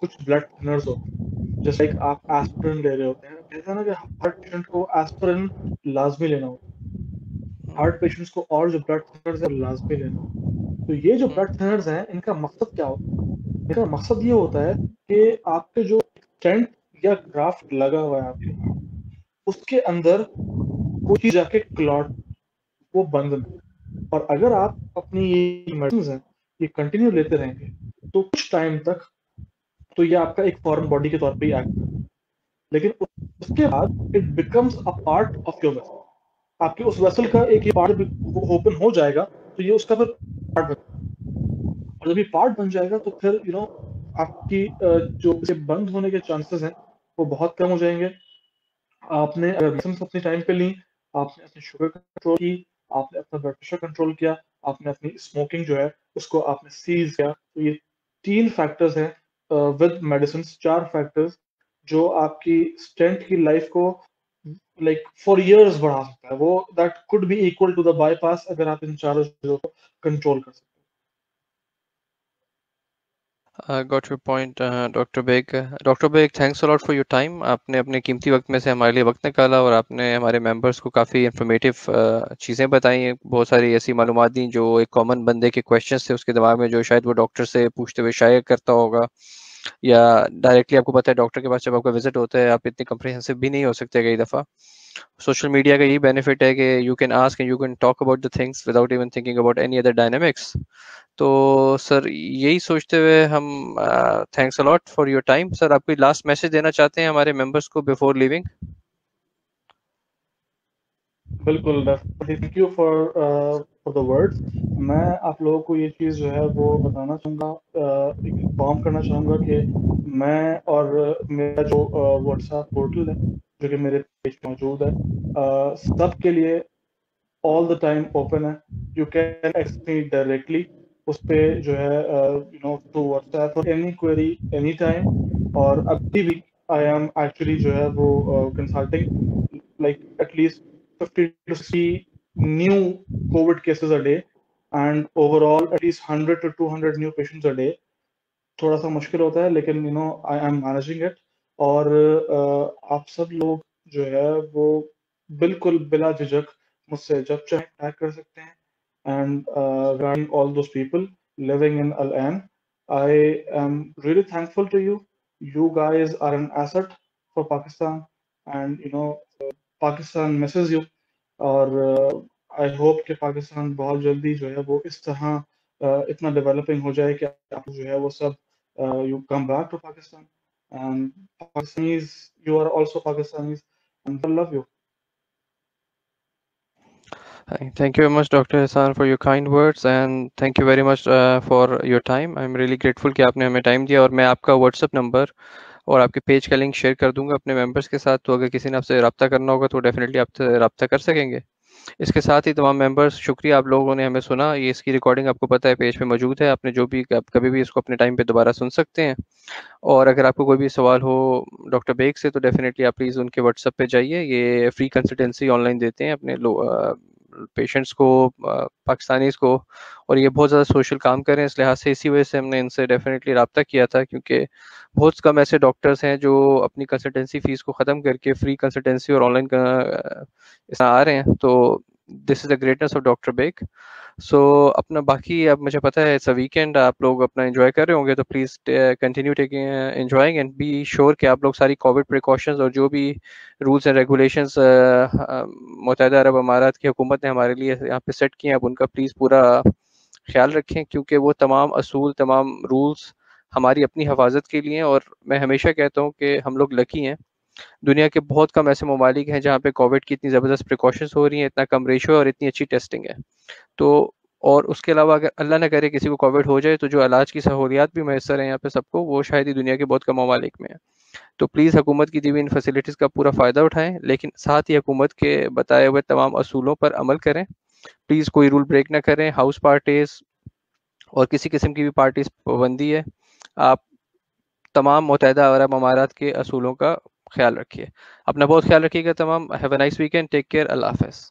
Speaker 2: कुछ ब्लड थिनर्स होते हैं, जैसे एक आप एस्पिरिन ले रहे होते हैं, कहते हैं ना कि हार्ट पेशेंट को एस्पिरिन लाजमी लेना होता है, हार्ट पेशेंट्स को और जो ब्लड थिनर्स है वो लाजमी लेना होता है। तो ये जो ब्लड थिनर्स हैं इनका मकसद क्या होता है? इनका मकसद ये होता है कि आपके जो स्टेंट या ग्राफ्ट लगा हुआ है आपके हार्ट, उसके अंदर कोई चीज जाके क्लॉट, वो बंद ना हो। और अगर आप अपनी ये मेडिसिन है ये कंटिन्यू लेते रहेंगे तो कुछ टाइम तक तो ये आपका एक फॉरेन बॉडी के तौर पे ही एक्ट करेगा, लेकिन उसके बाद it becomes a part of your vessel, आपके उस वेसल का एक ही पार्ट ओपन हो जाएगा, तो ये उसका फिर पार्ट बन, और जब ये पार्ट बन जाएगा तो फिर आपकी जो इसे बंद होने के चांसेस हैं वो बहुत कम हो जाएंगे। आपने अगर मेडिसिन अपने टाइम पे ली, आपने अपनी शुगर कंट्रोल की, आपने अपना ब्लड प्रेशर कंट्रोल किया, आपने अपनी स्मोकिंग जो है उसको आपने सीज किया, तो ये 3 फैक्टर्स हैं विद मेडिसिन, 4 फैक्टर्स जो आपकी स्टेंट की लाइफ को लाइक फॉर इयर्स बढ़ा सकता है। वो that could be equal to the bypass अगर आप इन चारों चीजों को कंट्रोल कर सकते
Speaker 1: got your point doctor Baig. Doctor Baig, thanks a lot for your time. आपने अपने कीमती वक्त में से हमारे लिए वक्त निकाला और आपने हमारे मेंबर्स को काफ़ी इंफॉर्मेटिव चीज़ें बताई, बहुत सारी ऐसी मालूमात दी जो एक कॉमन बंदे के क्वेश्चंस थे उसके दिमाग में, जो शायद वो डॉक्टर से पूछते हुए शायद करता होगा, या डायरेक्टली आपको पता है डॉक्टर के पास जब आपका विजिट होता है आप इतने कम्प्रिहेंसिव भी नहीं हो सकते कई दफ़ा। सोशल मीडिया का यही बेनिफिट है कि you can ask and you can talk about the things without even thinking about any other dynamics. तो सर यही सोचते हुए हम thanks a lot for your time. Sir आप कोई लास्ट मैसेज देना चाहते हैं हमारे मेंबर्स को बिफोर लिविंग?
Speaker 2: हैं। बिल्कुल, definitely thank you for the words. मैं आप लोगों को ये चीज़ जो है वो बताना चाहूँगा, इन्फॉर्म करना चाहूँगा कि मैं और मेरा जो व्हाट्सएप पोर्टल है, जो कि मेरे पेज पे मौजूद है, सबके लिए ऑल द टाइम ओपन है। You can access me directly उस पे जो है, you know, through WhatsApp for any query any time. और अभी भी आई एम एक्चुअली जो है वो consulting like at least 50 to 60 new COVID cases a day, and overall at least 100 to 200 new patients a day. थोड़ा सा मुश्किल होता है लेकिन you know I am managing it. और आप सब लोग जो है वो बिल्कुल बिला झिझक मुझसे जब चाहे कनेक्ट कर सकते हैं। And regarding all those people living in Al Ain, I am really thankful to you. You guys are an asset for Pakistan, and you know Pakistan misses you. और आई होप कि पाकिस्तान बहुत जल्दी जो है वो इस तरह इतना डेवलपिंग हो जाए कि आप जो है वो सब you come back to Pakistan, and Pakistanis, you are also Pakistanis, and I love you.
Speaker 1: Thank you very much, Dr. Hassan, for your kind words and thank you very much for your time. I'm really grateful कि आपने हमें time दिया और मैं आपका WhatsApp number और आपके page का लिंक शेयर कर दूंगा अपने मेंबर्स के साथ, तो अगर किसी ने आपसे रब्ता करना होगा तो डेफिनेटली आपसे रब्ता कर सकेंगे। इसके साथ ही तमाम मेंबर्स, शुक्रिया आप लोगों ने हमें सुना। ये इसकी रिकॉर्डिंग आपको पता है पेज पे मौजूद है, आपने जो भी आप कभी भी इसको अपने टाइम पे दोबारा सुन सकते हैं। और अगर आपको कोई भी सवाल हो डॉक्टर बेग से तो डेफिनेटली आप प्लीज़ उनके व्हाट्सएप पे जाइए। ये फ्री कंसल्टेंसी ऑनलाइन देते हैं अपने पेशेंट्स को, पाकिस्तानीज को, और ये बहुत ज़्यादा सोशल काम कर रहे हैं। इस लिहाज से इसी वजह से हमने इनसे डेफिनेटली रब्ता किया था, क्योंकि बहुत कम ऐसे डॉक्टर्स हैं जो अपनी कंसल्टेंसी फ़ीस को ख़त्म करके फ्री कंसल्टेंसी और ऑनलाइन इसमें आ रहे हैं। तो this is the greatness of doctor Baig. So अपना बाकी, अब मुझे पता है इट्स अ वीकेंड, आप लोग अपना एंजॉय कर रहे होंगे, तो please continue taking enjoying and be sure कि आप लोग सारी कोविड प्रिकॉशंस और जो भी रूल्स एंड रेगुलेशंस मुत्तहदा अरब अमारात की हुकूमत ने हमारे लिए यहाँ पे सेट किए हैं, अब उनका प्लीज़ पूरा ख्याल रखें, क्योंकि वो तमाम असूल, तमाम रूल्स हमारी अपनी हिफाजत के लिए हैं। और मैं हमेशा कहता हूँ कि हम लोग लकी हैं, दुनिया के बहुत कम ऐसे ममालिक हैं जहाँ पे कोविड की इतनी ज़बरदस्त प्रिकॉशंस हो रही हैं, इतना कम रेशो है और इतनी अच्छी टेस्टिंग है। तो और उसके अलावा अगर अल्लाह ना करे किसी को कोविड हो जाए तो जो इलाज की सहूलियात भी मैसर हैं यहाँ पे सबको, वो शायद ही दुनिया के बहुत कम ममालिक में है। तो प्लीज़ हुकूमत की दी हुई इन फैसिलिटीज़ का पूरा फ़ायदा उठाएं, लेकिन साथ ही हुकूमत के बताए हुए तमाम असूलों पर अमल करें। प्लीज़ कोई रूल ब्रेक ना करें। हाउस पार्टीज़ और किसी किस्म की भी पार्टीज़ पाबंदी है। आप तमाम मुत्तहदा अरब अमारात के असूलों का ख्याल रखिए। अपना बहुत ख्याल रखिएगा तमाम। Have a nice weekend. Take care. अल्लाह हाफ़िज़।